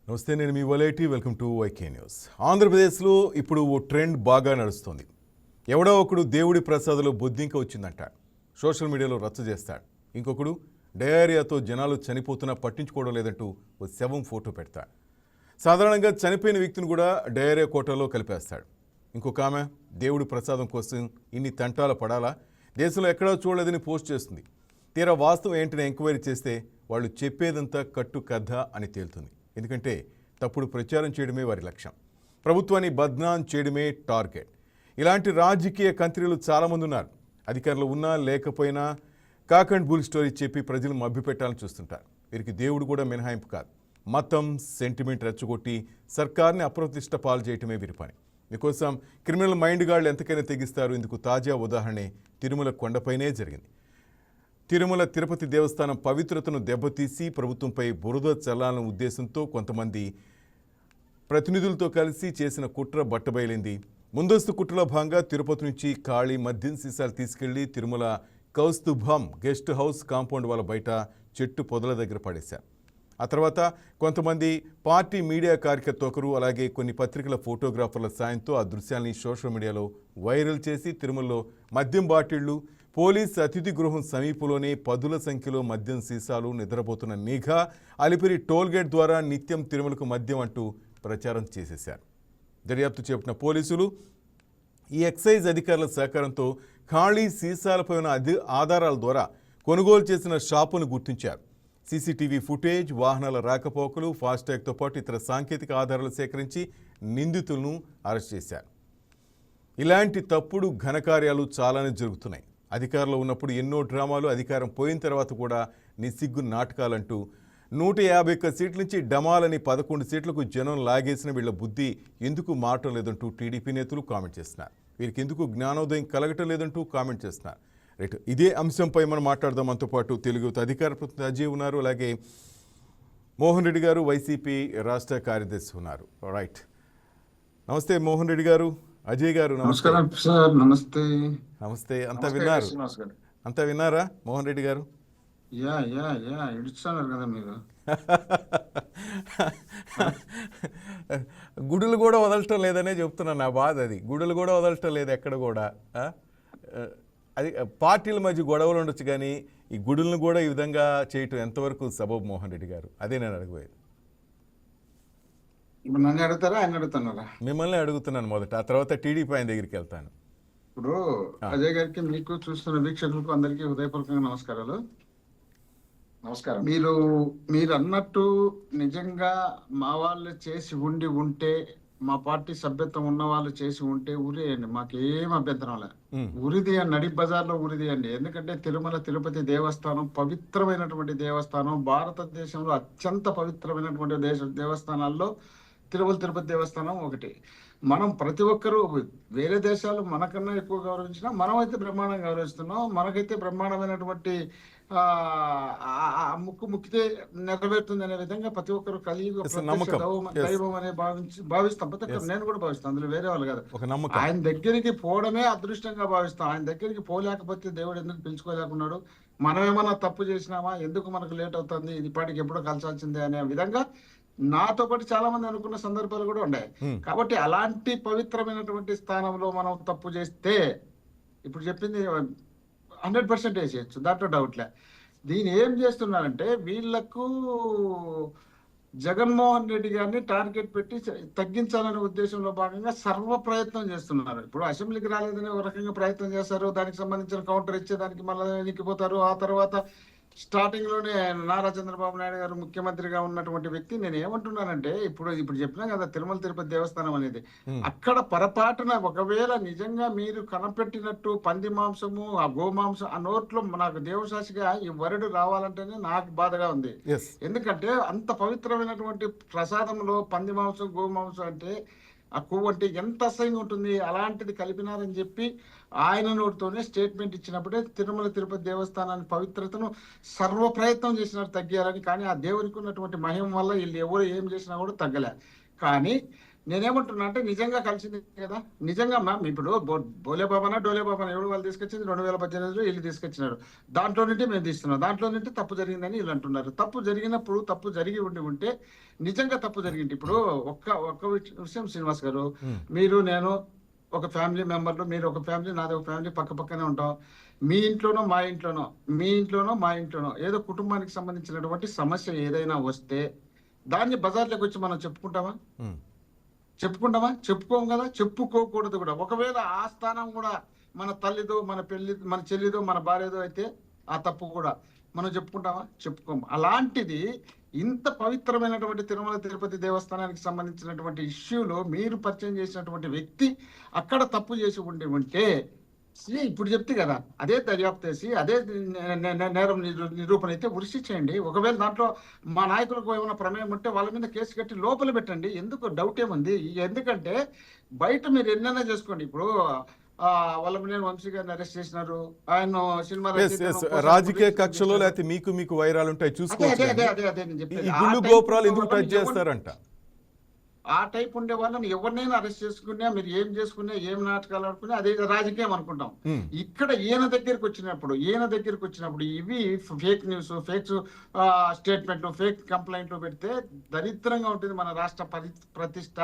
నమస్తే, నేను మీ Valeti. Welcome to YK news. ఆంధ్రప్రదేశ్లో ఇప్పుడు ఓ ట్రెండ్ బాగా నడుస్తుంది. ఎవడో ఒకడు దేవుడి ప్రసాదంలో బొద్దింక వచ్చిందంట, సోషల్ మీడియాలో రచ్చ చేస్తాడు. ఇంకొకడు డయేరియాతో జనాలు చనిపోతున్నా పట్టించుకోవడం లేదంటూ ఓ శవం ఫోటో పెడతాడు. సాధారణంగా చనిపోయిన వ్యక్తిని కూడా డయేరియా కోటాలో కలిపేస్తాడు. ఇంకొక ఆమె దేవుడి ప్రసాదం కోసం ఇన్ని తంటాల పడాలా, దేశంలో ఎక్కడా చూడలేదని పోస్ట్ చేస్తుంది. తీరా వాస్తవం ఏంటని ఎంక్వైరీ చేస్తే వాళ్ళు చెప్పేదంతా కట్టు కథ అని తేలుతుంది. ఎందుకంటే తప్పుడు ప్రచారం చేయడమే వారి లక్ష్యం, ప్రభుత్వాన్ని బద్నాం చేయడమే టార్గెట్. ఇలాంటి రాజకీయ కంత్రీలు చాలామంది ఉన్నారు. అధికారులు ఉన్నా లేకపోయినా కాక్ అండ్ బుల్ స్టోరీ చెప్పి ప్రజలు మభ్యపెట్టాలని చూస్తుంటారు. వీరికి దేవుడు కూడా మినహాయింపు కాదు. మతం, సెంటిమెంట్ రెచ్చగొట్టి సర్కార్ని అప్రతిష్ట పాలు చేయటమే వీరి పని. మీకోసం క్రిమినల్ మైండ్ గాళ్ళు ఎంతకైనా తెగిస్తారు. ఇందుకు తాజా ఉదాహరణే తిరుమల కొండపైనే జరిగింది. తిరుమల తిరుపతి దేవస్థానం పవిత్రతను దెబ్బతీసి ప్రభుత్వంపై బురద చల్లాలన్న ఉద్దేశంతో కొంతమంది ప్రతినిధులతో కలిసి చేసిన కుట్ర బట్టబయలింది. ముందస్తు కుట్రలో భాగంగా తిరుపతి నుంచి ఖాళీ మద్యం సీసాలు తీసుకెళ్లి తిరుమల కౌస్తుభం గెస్ట్ హౌస్ కాంపౌండ్ వాళ్ళ బయట చెట్టు పొదల దగ్గర పడేశారు. ఆ తర్వాత కొంతమంది పార్టీ మీడియా కార్యకర్త ఒకరు, అలాగే కొన్ని పత్రికల ఫోటోగ్రాఫర్ల సాయంతో ఆ దృశ్యాల్ని సోషల్ మీడియాలో వైరల్ చేసి తిరుమలలో మద్యం బాటిళ్లు, పోలీస్ అతిథి గృహం సమీపంలోనే పదుల సంఖ్యలో మద్యం సీసాలు, నిద్రపోతున్న నిఘా, అలిపిరి టోల్గేట్ ద్వారా నిత్యం తిరుమలకు మద్యం అంటూ ప్రచారం చేసేశారు. దర్యాప్తు చేపట్టిన పోలీసులు ఈ ఎక్సైజ్ అధికారుల సహకారంతో ఖాళీ సీసాలపై ఉన్న ఆధారాల ద్వారా కొనుగోలు చేసిన షాపును గుర్తించారు. సీసీటీవీ ఫుటేజ్, వాహనాల రాకపోకలు, ఫాస్టాగ్తో పాటు ఇతర సాంకేతిక ఆధారాలు సేకరించి నిందితులను అరెస్ట్ చేశారు. ఇలాంటి తప్పుడు ఘనకార్యాలు చాలానే జరుగుతున్నాయి. అధికారంలో ఉన్నప్పుడు ఎన్నో డ్రామాలు, అధికారం పోయిన తర్వాత కూడా నిస్సిగ్గు నాటకాలంటూ 151 సీట్ల నుంచి డమాలని 11 సీట్లకు జనం లాగేసిన వీళ్ల బుద్ధి ఎందుకు మారటం లేదంటూ టీడీపీ నేతలు కామెంట్ చేస్తున్నారు. వీరికి ఎందుకు జ్ఞానోదయం కలగటం లేదంటూ కామెంట్ చేస్తున్నారు. రైట్, ఇదే అంశంపై మనం మాట్లాడదాం. మనతో పాటు తెలుగు అధికార ప్రతినిధి అజయ్ ఉన్నారు, అలాగే మోహన్ రెడ్డి గారు వైసీపీ రాష్ట్ర కార్యదర్శి ఉన్నారు. రైట్, నమస్తే మోహన్ రెడ్డి గారు, అజయ్ గారు. నమస్కారం సార్. నమస్తే. నమస్తే. అంతా విన్నారా మోహన్ రెడ్డి గారు? ఇడుస్తున్నారు కదా మీరు. గుడులు కూడా వదలటం లేదనే చెప్తున్నాను. నా బాధ అది. గుడులు కూడా వదలటం లేదు ఎక్కడ కూడా. అది పార్టీల మధ్య గొడవలు ఉండొచ్చు, కానీ ఈ గుడులను కూడా ఈ విధంగా చేయటం ఎంతవరకు సబబు మోహన్ రెడ్డి గారు? అదే నేను అడగబోయేది. ఇప్పుడు నన్ను అడుగుతారా, ఆయన అడుగుతున్నారా? మిమ్మల్ని అడుగుతున్నాను మొదట, ఆ తర్వాత టీడీపీ ఆయన దగ్గరికి వెళ్తాను. ఇప్పుడు అజయ్ గారికి, మీకు చూస్తున్న వీక్షకులకు అందరికీ హృదయపూర్వకంగా నమస్కారాలు. మీరు అన్నట్టు నిజంగా మా వాళ్ళు చేసి ఉంటే, మా పార్టీ సభ్యత్వం ఉన్న వాళ్ళు చేసి ఉంటే ఉరియండి, మాకేం అభ్యంతరం లేదు. ఉరిది అండి, నడి బజార్లో ఉరిది అండి. ఎందుకంటే తిరుమల తిరుపతి దేవస్థానం పవిత్రమైనటువంటి దేవస్థానం. భారతదేశంలో అత్యంత పవిత్రమైనటువంటి దేవస్థానాల్లో తిరుపతి దేవస్థానం ఒకటి. మనం ప్రతి ఒక్కరూ, వేరే దేశాలు మనకన్నా ఎక్కువ గౌరవించినా మనమైతే బ్రహ్మాండంగా గౌరవిస్తున్నాం. మనకైతే బ్రహ్మాండమైనటువంటి ముక్కితే నెరవేరుతుంది అనే విధంగా ప్రతి ఒక్కరు కలిగి దైవం అనే భావిస్తాం. ప్రతి ఒక్కరు, నేను కూడా భావిస్తాను, అందులో వేరే వాళ్ళు కదా. ఆయన దగ్గరికి పోవడమే అదృష్టంగా భావిస్తాం. ఆయన దగ్గరికి పోలేకపోతే దేవుడు ఎందుకు పిలుచుకోలేకున్నాడు? మనం ఏమన్నా తప్పు చేసినామా? ఎందుకు మనకు లేట్ అవుతుంది? ఇది పాటికి ఎప్పుడో కలిసాల్సిందే అనే విధంగా నాతో పాటు చాలా మంది అనుకున్న సందర్భాలు కూడా ఉన్నాయి. కాబట్టి అలాంటి పవిత్రమైనటువంటి స్థానంలో మనం తప్పు చేస్తే, ఇప్పుడు చెప్పింది 100% వేసేయచ్చు, దాంట్లో డౌట్లే. దీన్ని ఏం చేస్తున్నారంటే, వీళ్లకు జగన్మోహన్ రెడ్డి గారిని టార్గెట్ పెట్టి తగ్గించాలనే ఉద్దేశంలో భాగంగా సర్వ ప్రయత్నం చేస్తున్నారు. ఇప్పుడు అసెంబ్లీకి రాలేదని ఒక రకంగా ప్రయత్నం చేస్తారు, దానికి సంబంధించిన కౌంటర్ ఇచ్చేదానికి మళ్ళీ ఎన్నికిపోతారు. ఆ తర్వాత స్టార్టింగ్ లోనే నారా చంద్రబాబు నాయుడు గారు ముఖ్యమంత్రిగా ఉన్నటువంటి వ్యక్తి, నేను ఏమంటున్నానంటే, ఇప్పుడు చెప్పినా కదా తిరుమల తిరుపతి దేవస్థానం అనేది, అక్కడ పొరపాటున ఒకవేళ నిజంగా మీరు కనపెట్టినట్టు పంది మాంసము, ఆ గోమాంసం ఆ నోట్లో నాకు దేవశాసిగా ఈ వరుడు రావాలంటేనే నాకు బాధగా ఉంది. ఎందుకంటే అంత పవిత్రమైనటువంటి ప్రసాదంలో పంది మాంసం, గోమాంసం అంటే ఆ కొవ్వు అంటే ఎంత అసహ్యంగా ఉంటుంది. అలాంటిది కలిపినారని చెప్పి ఆయన నోటితోనే స్టేట్మెంట్ ఇచ్చినప్పుడే తిరుమల తిరుపతి దేవస్థానాన్ని పవిత్రతను సర్వ ప్రయత్నం చేసినారు తగ్గాలని. కానీ ఆ దేవునికి ఉన్నటువంటి మహిమ వల్ల వీళ్ళు ఎవరు ఏం చేసినా కూడా తగ్గలే. కానీ నేనేమంటున్నా అంటే నిజంగా కలిసింది కదా, నిజంగా మ్యామ్ ఇప్పుడు బోలే బాబానా డోలే బాబానా ఎవరు వాళ్ళు తీసుకొచ్చింది 2018లో వీళ్ళు తీసుకొచ్చినారు. దాంట్లో నుండి మేము తీస్తున్నాం, దాంట్లో నుండి తప్పు జరిగిందని వీళ్ళు అంటున్నారు. తప్పు జరిగినప్పుడు తప్పు జరిగి ఉంటే నిజంగా తప్పు జరిగింది. ఇప్పుడు ఒక్క విషయం శ్రీనివాస్ గారు, మీరు నేను ఒక ఫ్యామిలీ మెంబర్లు, మీరు ఒక ఫ్యామిలీ నాది ఒక ఫ్యామిలీ, పక్క పక్కనే ఉంటాం. మీ ఇంట్లోనో మా ఇంట్లోనో, మీ ఇంట్లోనో మా ఇంట్లోనో ఏదో కుటుంబానికి సంబంధించినటువంటి సమస్య ఏదైనా వస్తే దాన్ని బజార్లోకి వచ్చి మనం చెప్పుకుంటామా? చెప్పుకోం కదా, చెప్పుకోకూడదు కూడా. ఒకవేళ ఆ స్థానం కూడా మన తల్లిదో మన చెల్లిదో మన భార్యదో అయితే ఆ తప్పు కూడా మనం చెప్పుకుంటామా? చెప్పుకోము. అలాంటిది ఇంత పవిత్రమైనటువంటి తిరుమల తిరుపతి దేవస్థానానికి సంబంధించినటువంటి ఇష్యూలో మీరు పరిచయం చేసినటువంటి వ్యక్తి అక్కడ తప్పు చేసి ఉంటే ఇప్పుడు చెప్తే కదా, అదే దర్యాప్తు చేసి అదే నేరం నిరూపణ అయితే ఉరిసి చేయండి. ఒకవేళ దాంట్లో మా నాయకులకు ఏమైనా ప్రమేయం ఉంటే వాళ్ళ మీద కేసు కట్టి లోపల పెట్టండి. ఎందుకు డౌట్ ఏముంది? ఎందుకంటే బయట మీరు ఎన్నైనా చేసుకోండి. ఇప్పుడు వాళ్ళ నేను వంశీ గారిని అరెస్ట్ చేసినారు, ఆయన సినిమా రాజకీయ కక్షలో లేకపోతే మీకు వైరాలు ఉంటాయి చూసుకోవచ్చు. అదే నేను చెప్పేది. గుళ్ళు గోపురాలు ఎందుకు టచ్ చేస్తారంట? ఆ టైప్ ఉండే వాళ్ళని ఎవరినైనా అరెస్ట్ చేసుకున్నా, మీరు ఏం చేసుకున్నా, ఏం నాటకాలు ఆడుకున్నా అదే రాజకీయం అనుకుంటాం. ఇక్కడ ఈయన దగ్గరికి వచ్చినప్పుడు ఇవి ఫేక్ న్యూస్, ఫేక్ స్టేట్మెంట్లు, ఫేక్ కంప్లైంట్లు పెడితే దరిద్రంగా ఉంటుంది మన రాష్ట్ర ప్రతిష్ట.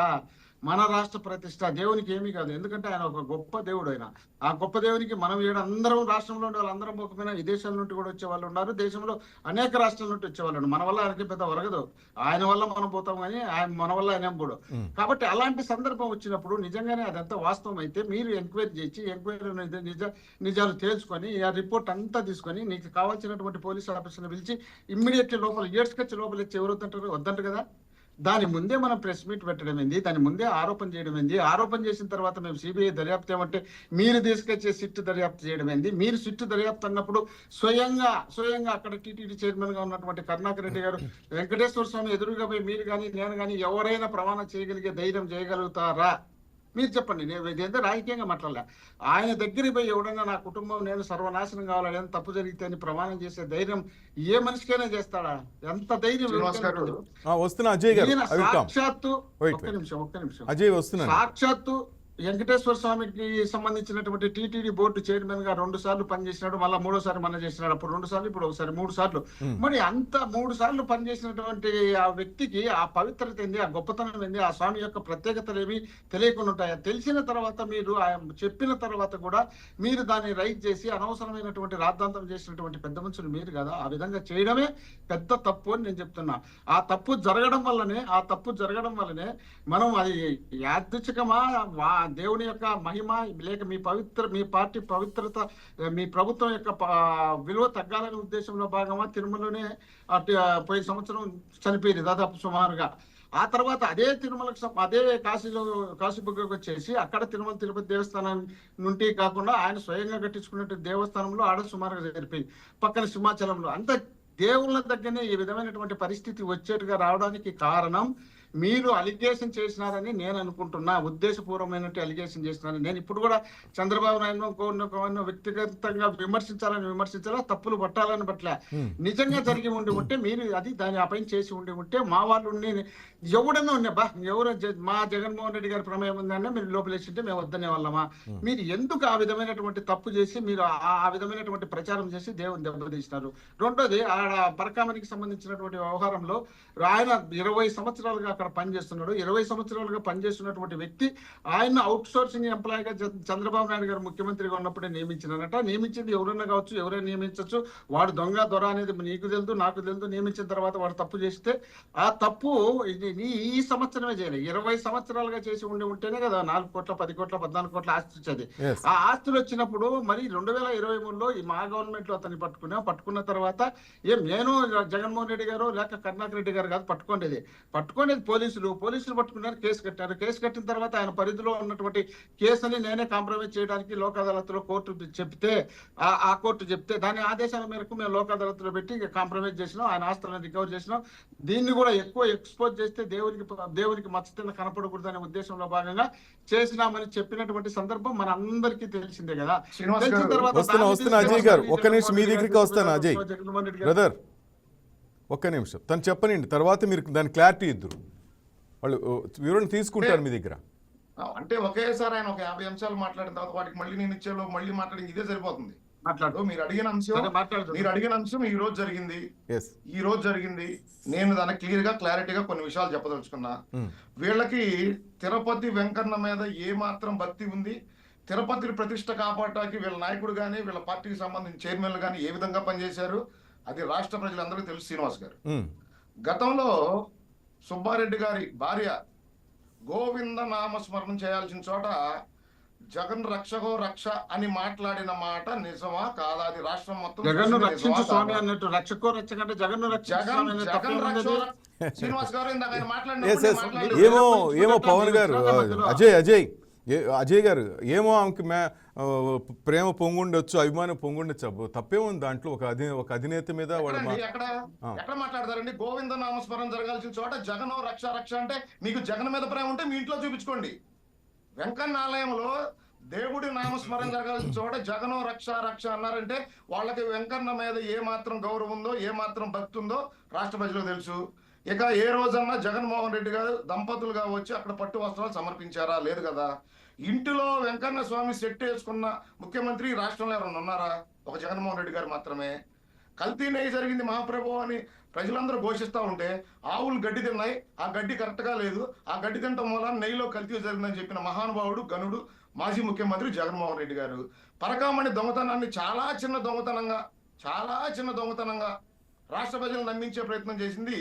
మన రాష్ట్ర ప్రతిష్ట దేవునికి ఏమీ కాదు. ఎందుకంటే ఆయన ఒక గొప్ప దేవుడు. ఆయన ఆ గొప్ప దేవునికి మనం అందరం రాష్ట్రంలో ఉండే వాళ్ళందరం పోకపోయినా విదేశాల నుండి కూడా వచ్చే వాళ్ళు ఉన్నారు, దేశంలో అనేక రాష్ట్రాల నుండి వచ్చే వాళ్ళు. మన వల్ల ఆయనకి పెద్ద వరగదు, ఆయన వల్ల మనం పోతాం కానీ మన వల్ల ఆయన పోడు. కాబట్టి అలాంటి సందర్భం వచ్చినప్పుడు నిజంగానే అదంతా వాస్తవం అయితే మీరు ఎంక్వైరీ చేసి నిజాలు తేల్చుకొని ఆ రిపోర్ట్ అంతా తీసుకొని నీకు కావాల్సినటువంటి పోలీసు ఆఫీసర్ని పిలిచి ఇమ్మీడియట్లీ లోపల ఏడ్చుకొచ్చి లోపల ఇచ్చి ఎవరు వద్దంటారు కదా. దాని ముందే మనం ప్రెస్ మీట్ పెట్టడం ఏంది, దాని ముందే ఆరోపణ చేయడం ఏంది, ఆరోపణ చేసిన తర్వాత మేము సిబిఐ దర్యాప్తు ఏమంటే మీరు తీసుకొచ్చే సిట్ దర్యాప్తు చేయడం ఏంది. మీరు సిట్ దర్యాప్తు అన్నప్పుడు స్వయంగా అక్కడ టీటీడీ చైర్మన్ గా ఉన్నటువంటి కరుణాకర్ రెడ్డి గారు వెంకటేశ్వర స్వామి ఎదురుగా పోయి మీరు కానీ నేను కానీ ఎవరైనా ప్రమాణం చేయగలిగే ధైర్యం చేయగలుగుతారా? మీరు చెప్పండి. నేను ఇదేందో రాజకీయంగా మాట్లాడలే. ఆయన దగ్గరికి పోయి ఎవడన్నా నా కుటుంబం నేను సర్వనాశనం కావాలని తప్పు జరిగితే అని ప్రమాణం చేసే ధైర్యం ఏ మనిషికైనా చేస్తాడా? ఎంత ధైర్యం! సాక్షాత్తు ఒక్క నిమిషం సాక్షాత్తు వెంకటేశ్వర స్వామికి సంబంధించినటువంటి టీటీడీ బోర్డు చైర్మన్ గా 2 సార్లు పనిచేసినాడు, మళ్ళీ 3వ సారి మన చేసినాడు. అప్పుడు 2 సార్లు, ఇప్పుడు ఒకసారి 3 సార్లు. మరి అంత 3 సార్లు పనిచేసినటువంటి ఆ వ్యక్తికి ఆ పవిత్రత ఏంది, ఆ గొప్పతనం ఏంది, ఆ స్వామి యొక్క ప్రత్యేకతలు ఏమి తెలియకుండా ఉంటాయా? తెలిసిన తర్వాత మీరు చెప్పిన తర్వాత కూడా మీరు దాన్ని రైట్ చేసి అనవసరమైనటువంటి రాద్ధాంతం చేసినటువంటి పెద్ద మనుషులు మీరు కదా. ఆ విధంగా చేయడమే పెద్ద తప్పు అని నేను చెప్తున్నా. ఆ తప్పు జరగడం వల్లనే మనం అది యాదృచ్ఛికమా, దేవుని యొక్క మహిమ లేక మీ పార్టీ పవిత్రత, మీ ప్రభుత్వం యొక్క విలువ తగ్గాలనే ఉద్దేశంలో భాగమా తిరుమలలోనే పోయిన సంవత్సరం చనిపోయింది దాదాపు సుమారుగా. ఆ తర్వాత అదే అదే కాశీబుగ్గకు వచ్చేసి అక్కడ తిరుమల తిరుపతి దేవస్థానం నుండి కాకుండా ఆయన స్వయంగా కట్టించుకున్న దేవస్థానంలో ఆడ సుమారుగా జరిపోయింది, పక్కన సింహాచలంలో. అంత దేవుళ్ళ దగ్గరనే ఈ విధమైనటువంటి పరిస్థితి వచ్చేట్టుగా రావడానికి కారణం మీరు అలిగేషన్ చేసినారని నేను అనుకుంటున్నా. ఉద్దేశపూర్వమైన అలిగేషన్ చేసినారని. నేను ఇప్పుడు కూడా చంద్రబాబు నాయుడు వ్యక్తిగతంగా విమర్శించాలా, తప్పులు పట్టాలని పట్ల నిజంగా జరిగి ఉంటే మీరు అది దాని అపైన చేసి ఉంటే మా వాళ్ళు ఎవడన్నా ఎవరు మా జగన్మోహన్ రెడ్డి గారి ప్రమేయం ఉందన్నా మీరు లోపలేసింటే మేము వద్దనే వాళ్ళమా? మీరు ఎందుకు ఆ విధమైనటువంటి తప్పు చేసి మీరు ఆ విధమైనటువంటి ప్రచారం చేసి దేవుని దెబ్బతీసినారు? రెండోది ఆడ బరకామనికి సంబంధించినటువంటి వ్యవహారంలో ఆయన 20 సంవత్సరాలుగా అక్కడ పనిచేస్తున్నాడు. 20 సంవత్సరాలుగా పనిచేస్తున్నటువంటి వ్యక్తి ఆయన అవుట్ సోర్సింగ్ ఎంప్లాయీగా చంద్రబాబు నాయుడు గారు ముఖ్యమంత్రిగా ఉన్నప్పుడే నియమించినారట. నియమించింది ఎవరైనా కావచ్చు, ఎవరైనా నియమించవచ్చు. వాడు దొర అనేది నీకు తెలుసు, నాకు తెలుసు. నియమించిన తర్వాత వాడు తప్పు చేస్తే ఆ తప్పు ఈ సంవత్సరమే చేయాలి. 20 సంవత్సరాలుగా చేసి ఉంటేనే కదా 4 కోట్ల 10 కోట్ల 14 కోట్ల ఆస్తి వచ్చేది. ఆ ఆస్తులు వచ్చినప్పుడు మరి 2023లో మా గవర్నమెంట్ లో అతన్ని పట్టుకున్న తర్వాత నేను జగన్మోహన్ రెడ్డి గారు లేక కరుణాకర్ రెడ్డి గారు కాదు పట్టుకునేది పోలీసులు పట్టుకున్నారు, కేసు కట్టారు. కేసు కట్టిన తర్వాత ఆయన పరిధిలో ఉన్నటువంటి కేసుని నేనే కాంప్రమైజ్ చేయడానికి లోక్ అదాలత్లో కోర్టు చెప్తే ఆ కోర్టు చెప్తే దాని ఆదేశాల మేరకు మేము లోక్ అదాలత్లో పెట్టి కాంప్రమైజ్ చేసినాం, ఆయన ఆస్తులను రికవర్ చేసినాం. దీన్ని కూడా ఎక్కువ ఎక్స్పోజ్ చేస్తే దేవునికి మచ్చ కనపడకూడదనే ఉద్దేశంలో భాగంగా చేసినామని చెప్పినటువంటి సందర్భం మన అందరికీ తెలిసిందే కదా. తెలిసిన తర్వాత అజయ్ గారు ఒక్క నిమిషం మీ దగ్గరికి వస్తాను. అజయ్ బ్రదర్ ఒక్క నిమిషం తను చెప్పనండి, తర్వాత మీరు దాని క్లారిటీ ఇద్దరు. వాళ్ళు వివరణ తీసుకుంటారు మీ దగ్గర. అంటే ఒకేసారి ఆయన ఒక 50 అంశాలు మాట్లాడిన తర్వాత వాటికి మళ్ళీ నేను ఇచ్చేలో మళ్ళీ మాట్లాడి ఇదే సరిపోతుంది. మాట్లాడు. మీరు అడిగిన అంశం ఈ రోజు జరిగింది. Yes. ఈ రోజు జరిగింది. నేను దానికి క్లారిటీగా కొన్ని విషయాలు చెప్పదలుచుకున్నా. వీళ్ళకి తిరుపతి వెంకన్న మీద ఏ మాత్రం భక్తి ఉంది, తిరుపతి ప్రతిష్ట కాపాడటానికి వీళ్ళ నాయకుడు గానీ వీళ్ళ పార్టీకి సంబంధించిన చైర్మన్లు గానీ ఏ విధంగా పనిచేశారు అది రాష్ట్ర ప్రజలందరికీ తెలుసు. శ్రీనివాస్ గారు గతంలో సుబ్బారెడ్డి గారి భార్య గోవింద నామస్మరణం చేయాల్సిన చోట జగన్ రక్షకో రక్ష అని మాట్లాడిన మాట నిజమా కాదా? అది రాష్ట్రం మొత్తం జగన్ రక్షించు స్వామి అన్నట్టు రక్షకో రక్షకంటే జగన్ శ్రీనివాస్ గారు ఇందాక ఆయన ఏమో పవన్ గారు అజయ్ గారు ఏమో ఆమెకి ప్రేమ పొంగుండొచ్చు, అభిమానం పొంగుండొచ్చు, తప్పే ఉంది దాంట్లో. ఒక అధినేత మీద ఎక్కడ మాట్లాడతారండి? గోవింద నామస్మరణ జరగాల్సిన చోట జగన్ రక్ష రక్ష అంటే మీకు జగన్ మీద ప్రేమ ఉంటే మీ ఇంట్లో చూపించుకోండి. వెంకన్న ఆలయంలో దేవుడి నామస్మరణ జరగాల్సిన చోట జగన్ రక్ష రక్ష అన్నారంటే వాళ్ళకి వెంకన్న మీద ఏ మాత్రం గౌరవం ఉందో ఏ మాత్రం భక్తి ఉందో రాష్ట్ర ప్రజలకు తెలుసు. ఇక ఏ రోజన్నా జగన్మోహన్ రెడ్డి గారు దంపతులుగా వచ్చి అక్కడ పట్టు వస్త్రాలు సమర్పించారా? లేదు కదా. ఇంటిలో వెంకన్న స్వామి సెట్ వేసుకున్న ముఖ్యమంత్రి రాష్ట్రంలో ఎవరైనా ఉన్నారా? ఒక జగన్మోహన్ రెడ్డి గారు మాత్రమే. కల్తీ నెయ్యి జరిగింది మహాప్రభు అని ప్రజలందరూ ఘోషిస్తూ ఉంటే ఆవులు గడ్డి తిన్నాయి, ఆ గడ్డి కరెక్ట్గా లేదు, ఆ గడ్డి తినటం వల్ల నెయ్యిలో కల్తీ జరిగిందని చెప్పిన మహానుభావుడు గనుడు మాజీ ముఖ్యమంత్రి జగన్మోహన్ రెడ్డి గారు. పరకామణి దొంగతనాన్ని చాలా చిన్న దొంగతనంగా రాష్ట్ర ప్రజలను నమ్మించే ప్రయత్నం చేసింది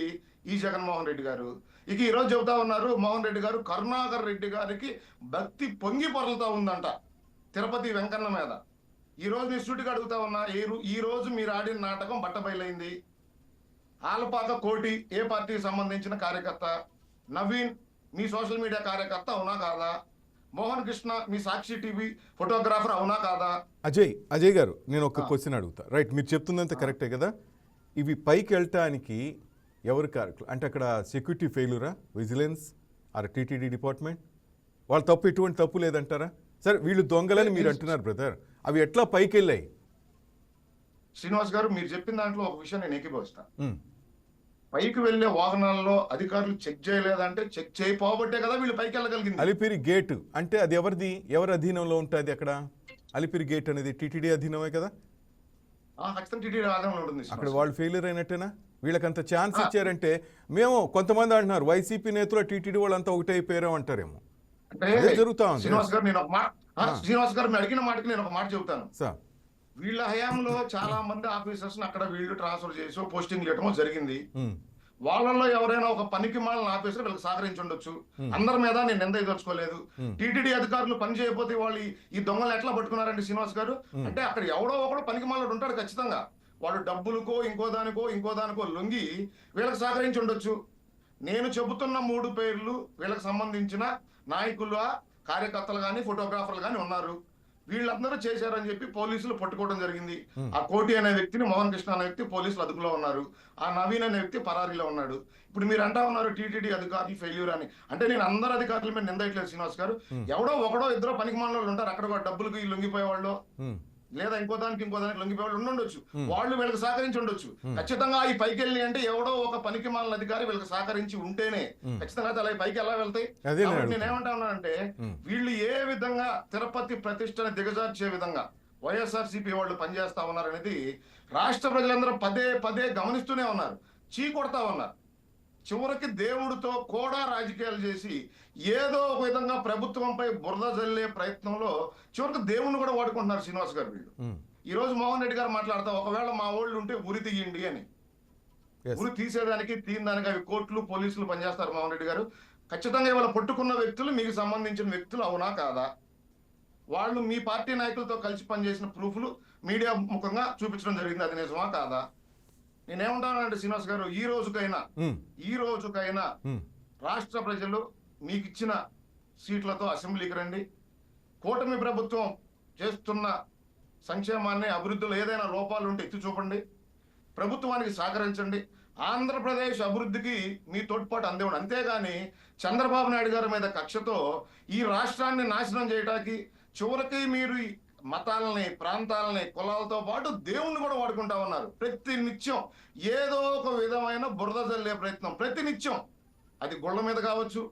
ఈ జగన్మోహన్ రెడ్డి గారు. ఇక ఈరోజు చెబుతా ఉన్నారు మోహన్ రెడ్డి గారు కరుణాకర్ రెడ్డి గారికి భక్తి పొంగి పొరలుతా ఉందంట తిరుపతి వెంకన్న మీద. ఈ రోజు నేను సూటిగా అడుగుతా ఉన్నా, ఈ రోజు మీరు ఆడిన నాటకం బట్టబయలైంది. ఆలపాక కోటి ఏ పార్టీకి సంబంధించిన కార్యకర్త, నవీన్ మీ సోషల్ మీడియా కార్యకర్త అవునా కాదా, మోహన్ కృష్ణ మీ సాక్షి టీవీ ఫోటోగ్రాఫర్ అవునా కాదా? అజయ్ గారు నేను ఒక క్వశ్చన్ అడుగుతా. రైట్, మీరు చెప్తుందంతా కరెక్టే కదా. ఇవి పైకి వెళ్ళటానికి ఎవరు కారకులు? అంటే అక్కడ సెక్యూరిటీ ఫెయిల్యూరా, విజిలెన్స్ ఆర్ టీటీడీ డిపార్ట్మెంట్ వాళ్ళ తప్పు? ఎటువంటి తప్పు లేదంటారా? సరే వీళ్ళు దొంగలని మీరు అంటున్నారు బ్రదర్, అవి ఎట్లా పైకి వెళ్ళాయి? శ్రీనివాస్ గారు మీరు చెప్పిన దాంట్లో ఒక విషయం నేను ఏకీభవిస్తా. పైకి వెళ్లే వాహనాల్లో అధికారులు చెక్ చేయలేదంటే చెక్ చేయపోబట్టే కదా వీళ్ళు పైకి వెళ్ళగలిగింది. అలిపిరి గేట్ అంటే అది ఎవరి అధీనంలో ఉంటుంది? అక్కడ అలిపిరి గేట్ అనేది టీటీడీ అధీనమే కదా. ఖచ్చితంగా టీటీడీ ఆధీనంలో ఉంటుంది. అక్కడ వాళ్ళు ఫెయిల్యూర్ అయినట్టేనా? వీళ్ళకంత ఛాన్స్ ఇచ్చారంటే మేము కొంతమంది అంటున్నారు వైసీపీ నేతలు టీటీడీ వాళ్ళంతా ఒకటే అయిపోయారు అంటారేమో. జరుగుతా ఉంది. శ్రీనివాస్ గారు మీరు అడిగిన మాటకి నేను ఒక మాట చెబుతాను. వీళ్ళ హయాంలో చాలా మంది ఆఫీసర్స్ అక్కడ వీళ్ళు ట్రాన్స్ఫర్ చేసి పోస్టింగ్ ఇవ్వడం జరిగింది. వాళ్ళలో ఎవరైనా ఒక పనికి మాలిన ఆఫీసర్ వీళ్ళకి సహకరించి ఉండొచ్చు. అందరి మీద నేను నింద ఎదుర్చుకోలేదు. టీటీడీ అధికారులు పని చేయకపోతే వాళ్ళు ఈ దొంగలు ఎట్లా పట్టుకున్నారండి శ్రీనివాస్ గారు? అంటే అక్కడ ఎవడో ఒకడు పనికి మాలిన ఉంటాడు ఖచ్చితంగా. వాడు డబ్బులకో ఇంకో దానికో లొంగి వీళ్ళకి సహకరించి ఉండొచ్చు. నేను చెబుతున్న 3 పేర్లు వీళ్ళకి సంబంధించిన నాయకులు, కార్యకర్తలు కానీ ఫోటోగ్రాఫర్లు కానీ ఉన్నారు. వీళ్ళందరూ చేశారని చెప్పి పోలీసులు పట్టుకోవడం జరిగింది. ఆ కోటి అనే వ్యక్తిని, మోహన్ కృష్ణ అనే వ్యక్తి పోలీసులు అదుపులో ఉన్నారు. ఆ నవీన్ అనే వ్యక్తి పరారీలో ఉన్నాడు. ఇప్పుడు మీరు అంటా ఉన్నారు టీటీడీ అధికారులు ఫెయిల్యూర్ అని. అంటే నేను అందరు అధికారుల మీద నిందట్లేదు శ్రీనివాస్ గారు. ఎవడో ఒకడో ఇద్దరు పనికి మాలిన ఉంటారు అక్కడ డబ్బులకు లొంగిపోయేవాళ్ళు, లేదా ఇంకో దానికి లొంగిపోయేవాళ్ళు ఉండొచ్చు. వాళ్ళు వీళ్ళకి సహకరించి ఉండొచ్చు. ఖచ్చితంగా ఈ పైకి వెళ్ళి అంటే ఎవడో ఒక పనికి మాలిన అధికారి వీళ్ళకి సహకరించి ఉంటేనే ఖచ్చితంగా అలా పైకి ఎలా వెళ్తాయి? నేనేమంటా ఉన్నానంటే వీళ్ళు ఏ విధంగా తిరుపతి ప్రతిష్టని దిగజార్చే విధంగా వైఎస్ఆర్సీపీ వాళ్ళు పనిచేస్తా ఉన్నారనేది రాష్ట్ర ప్రజలందరూ పదే గమనిస్తూనే ఉన్నారు, చీకొడతా ఉన్నారు. చివరికి దేవుడితో కూడా రాజకీయాలు చేసి ఏదో ఒక విధంగా ప్రభుత్వంపై బురద జల్లే ప్రయత్నంలో చివరికి దేవుణ్ణి కూడా వాడుకుంటున్నారు శ్రీనివాస్ గారు వీళ్ళు. ఈ రోజు మోహన్ రెడ్డి గారు మాట్లాడతా ఒకవేళ మా వాళ్ళు ఉంటే ఉరి తీయండి అని. ఉరి తీసేదానికి తీయడానికి అవి కోర్టులు పోలీసులు పనిచేస్తారు మోహన్ రెడ్డి గారు. ఖచ్చితంగా ఇవాళ పట్టుకున్న వ్యక్తులు మీకు సంబంధించిన వ్యక్తులు అవునా కాదా? వాళ్ళు మీ పార్టీ నాయకులతో కలిసి పనిచేసిన ప్రూఫ్లు మీడియా ముఖంగా చూపించడం జరిగింది, అది నిజమా కాదా? నేనేమంటానంటే శ్రీనివాస్ గారు ఈ రోజుకైనా రాష్ట్ర ప్రజలు మీకు ఇచ్చిన సీట్లతో అసెంబ్లీకి రండి. కూటమి ప్రభుత్వం చేస్తున్న సంక్షేమాన్ని, అభివృద్ధిలో ఏదైనా లోపాలు ఉంటే ఎత్తి చూపండి, ప్రభుత్వానికి సహకరించండి. ఆంధ్రప్రదేశ్ అభివృద్ధికి మీ తోడ్పాటు అందేవండి. అంతేగాని చంద్రబాబు నాయుడు గారి మీద కక్షతో ఈ రాష్ట్రాన్ని నాశనం చేయడానికి చివరికి మీరు మతాలని, ప్రాంతాలని, కులాలతో పాటు దేవుణ్ణి కూడా వాడుకుంటా ఉన్నారు. ప్రతి నిత్యం ఏదో ఒక విధమైన బురద జల్లే ప్రయత్నం ప్రతి నిత్యం. అది గుళ్ళ మీద కావచ్చు,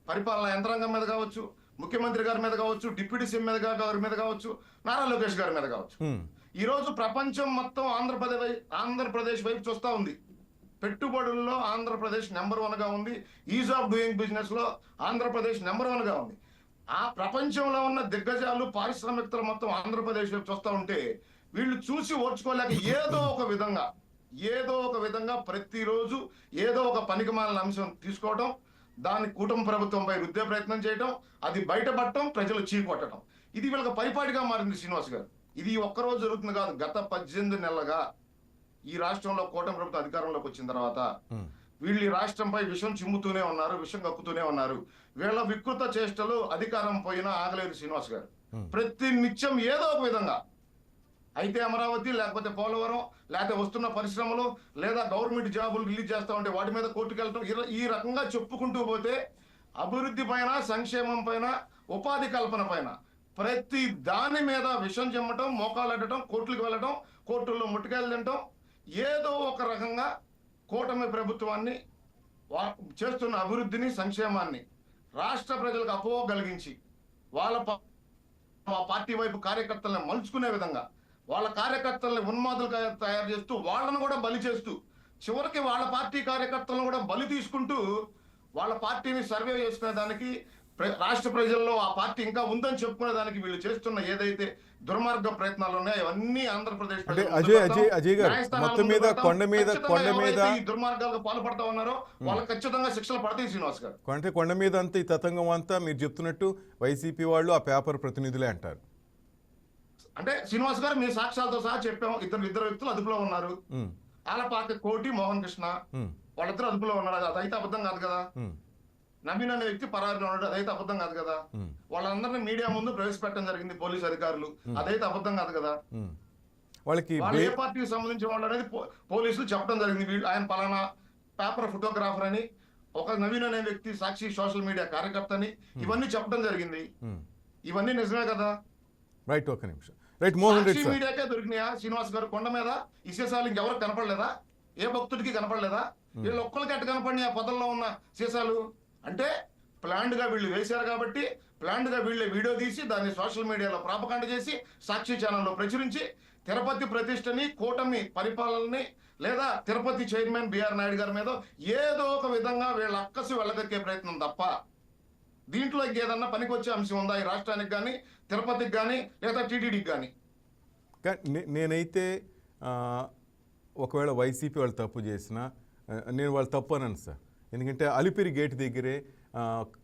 పరిపాలనా యంత్రాంగం మీద కావచ్చు, ముఖ్యమంత్రి గారి మీద కావచ్చు, డిప్యూటీ సీఎం గారి మీద కావచ్చు, నారా లోకేష్ గారి మీద కావచ్చు. ఈ రోజు ప్రపంచం మొత్తం ఆంధ్రప్రదేశ్ వైపు చూస్తా ఉంది. పెట్టుబడుల్లో ఆంధ్రప్రదేశ్ నెంబర్ 1 గా ఉంది. ఈజ్ ఆఫ్ డూయింగ్ బిజినెస్ లో ఆంధ్రప్రదేశ్ నెంబర్ 1 గా ఉంది. ఆ ప్రపంచంలో ఉన్న దిగ్గజాలు, పారిశ్రామికతలు మొత్తం ఆంధ్రప్రదేశ్ వైపు చూస్తా ఉంటే వీళ్ళు చూసి ఓర్చుకోలేక ఏదో ఒక విధంగా ప్రతిరోజు ఏదో ఒక పనికిమాలిన అంశం తీసుకోవడం, దాన్ని కూటమి ప్రభుత్వంపై రుద్దే ప్రయత్నం చేయడం, అది బయటపడటం, ప్రజలు చీకొట్టడం, ఇది వీళ్ళకి పరిపాటిగా మారింది శ్రీనివాస్ గారు. ఇది ఒక్కరోజు జరుగుతుంది కాదు. గత 18 నెలలుగా ఈ రాష్ట్రంలో కూటమి ప్రభుత్వం అధికారంలోకి వచ్చిన తర్వాత వీళ్ళు ఈ రాష్ట్రంపై విషం చిమ్ముతూనే ఉన్నారు, విషం కక్కుతూనే ఉన్నారు. వీళ్ళ వికృత చేష్టలు అధికారం పోయినా ఆగలేదు శ్రీనివాస్ గారు. ప్రతి నిత్యం ఏదో ఒక విధంగా అయితే అమరావతి, లేకపోతే పోలవరం, లేకపోతే వస్తున్న పరిశ్రమలు, లేదా గవర్నమెంట్ జాబులు రిలీజ్ చేస్తా ఉంటే వాటి మీద కోర్టుకు వెళ్ళటం, ఈ రకంగా చెప్పుకుంటూ పోతే అభివృద్ధి పైన, సంక్షేమం పైన, ఉపాధి కల్పన పైన ప్రతి దాని మీద విషం చెమ్మటం, మోకాలెట్టడం, కోర్టులకు వెళ్ళటం, కోర్టుల్లో ముట్టుకెళ్ళి తినటం, ఏదో ఒక రకంగా కూటమి ప్రభుత్వాన్ని చేస్తున్న అభివృద్ధిని, సంక్షేమాన్ని రాష్ట్ర ప్రజలకు అపోహ కలిగించి వాళ్ళ పార్టీ వైపు కార్యకర్తలను మలుచుకునే విధంగా, వాళ్ళ కార్యకర్తల్ని ఉన్మాదులుగా తయారు చేస్తూ, వాళ్ళను కూడా బలి చేస్తూ, చివరికి వాళ్ళ పార్టీ కార్యకర్తలను కూడా బలి తీసుకుంటూ వాళ్ళ పార్టీని సర్వే చేసుకునే దానికి, రాష్ట్ర ప్రజల్లో ఆ పార్టీ ఇంకా ఉందని చెప్పుకునే దానికి వీళ్ళు చేస్తున్న ఏదైతే దుర్మార్గ ప్రయత్నాలు ఉన్నాయో అవన్నీ ఆంధ్రప్రదేశ్ అజయ్ గారు మొత్తం మీద కొండ మీద ఈ దుర్మార్గాలకు పాల్పడతా ఉన్నారో వాళ్ళకి ఖచ్చితంగా శిక్షలు పడతాయి శ్రీనివాస్ గారు. అంటే కొండ మీద అంతా ఈ తతంగం అంతా మీరు చెప్తున్నట్టు వైసీపీ వాళ్ళు ఆ పేపర్ ప్రతినిధులే అంటారు. అంటే శ్రీనివాస్ గారు మీ సాక్ష్యాలతో సహా చెప్పాం. ఇద్దరు వ్యక్తులు అదుపులో ఉన్నారు. ఆలపాక కోటి, మోహన్ కృష్ణ, వాళ్ళిద్దరు అదుపులో ఉన్నారు. అదైతే అబద్ధం కాదు కదా. నవీన్ అనే వ్యక్తి పరారిలో ఉన్నాడు, అదైతే అబద్ధం కాదు కదా. వాళ్ళందరినీ మీడియా ముందు ప్రవేశపెట్టడం జరిగింది పోలీసు అధికారులు, అదైతే అబద్ధం కాదు కదా. వాళ్ళకి ఏ పార్టీకి సంబంధించిన వాళ్ళు అనేది పోలీసులు చెప్పడం జరిగింది. ఆయన పలానా పేపర్ ఫోటోగ్రాఫర్ అని, ఒక నవీన్ అనే వ్యక్తి సాక్షి సోషల్ మీడియా కార్యకర్త అని, ఇవన్నీ చెప్పడం జరిగింది. ఇవన్నీ నిజమే కదా. రైట్, ఒక నిమిషం. రైట్, మోహన్ రెడ్డి సార్, మీడియాకే దొరికినాయా శ్రీనివాస్ గారు? కొండ మీద ఇసేసాలు ఇంకెవరికి కనపడలేదా? ఏ భక్తుడికి కనపడలేదా? వీళ్ళు ఒక్కరికి ఎట్ట కనపడి ఆ పొదల్లో ఉన్న సీసాలు? అంటే ప్లాండ్ గా వీళ్ళు వేశారు కాబట్టి, ప్లాండ్ గా వీళ్ళే వీడియో తీసి దాన్ని సోషల్ మీడియాలో ప్రాపకాండ చేసి, సాక్షి ఛానల్లో ప్రచురించి, తిరుపతి ప్రతిష్టని, కూటమి పరిపాలనని, లేదా తిరుపతి చైర్మన్ బిఆర్ నాయుడు గారి మీద ఏదో ఒక విధంగా వీళ్ళ అక్కసి వెళ్ళగక్కే ప్రయత్నం తప్ప దీంట్లో ఇంకేదన్నా పనికొచ్చే అంశం ఉందా ఈ రాష్ట్రానికి కానీ, తిరుపతికి కానీ, లేదా టీటీడీకి కానీ? నేనైతే ఒకవేళ వైసీపీ వాళ్ళు తప్పు చేసినా నేను వాళ్ళు తప్పు అనను సార్. ఎందుకంటే అలిపిరి గేట్ దగ్గరే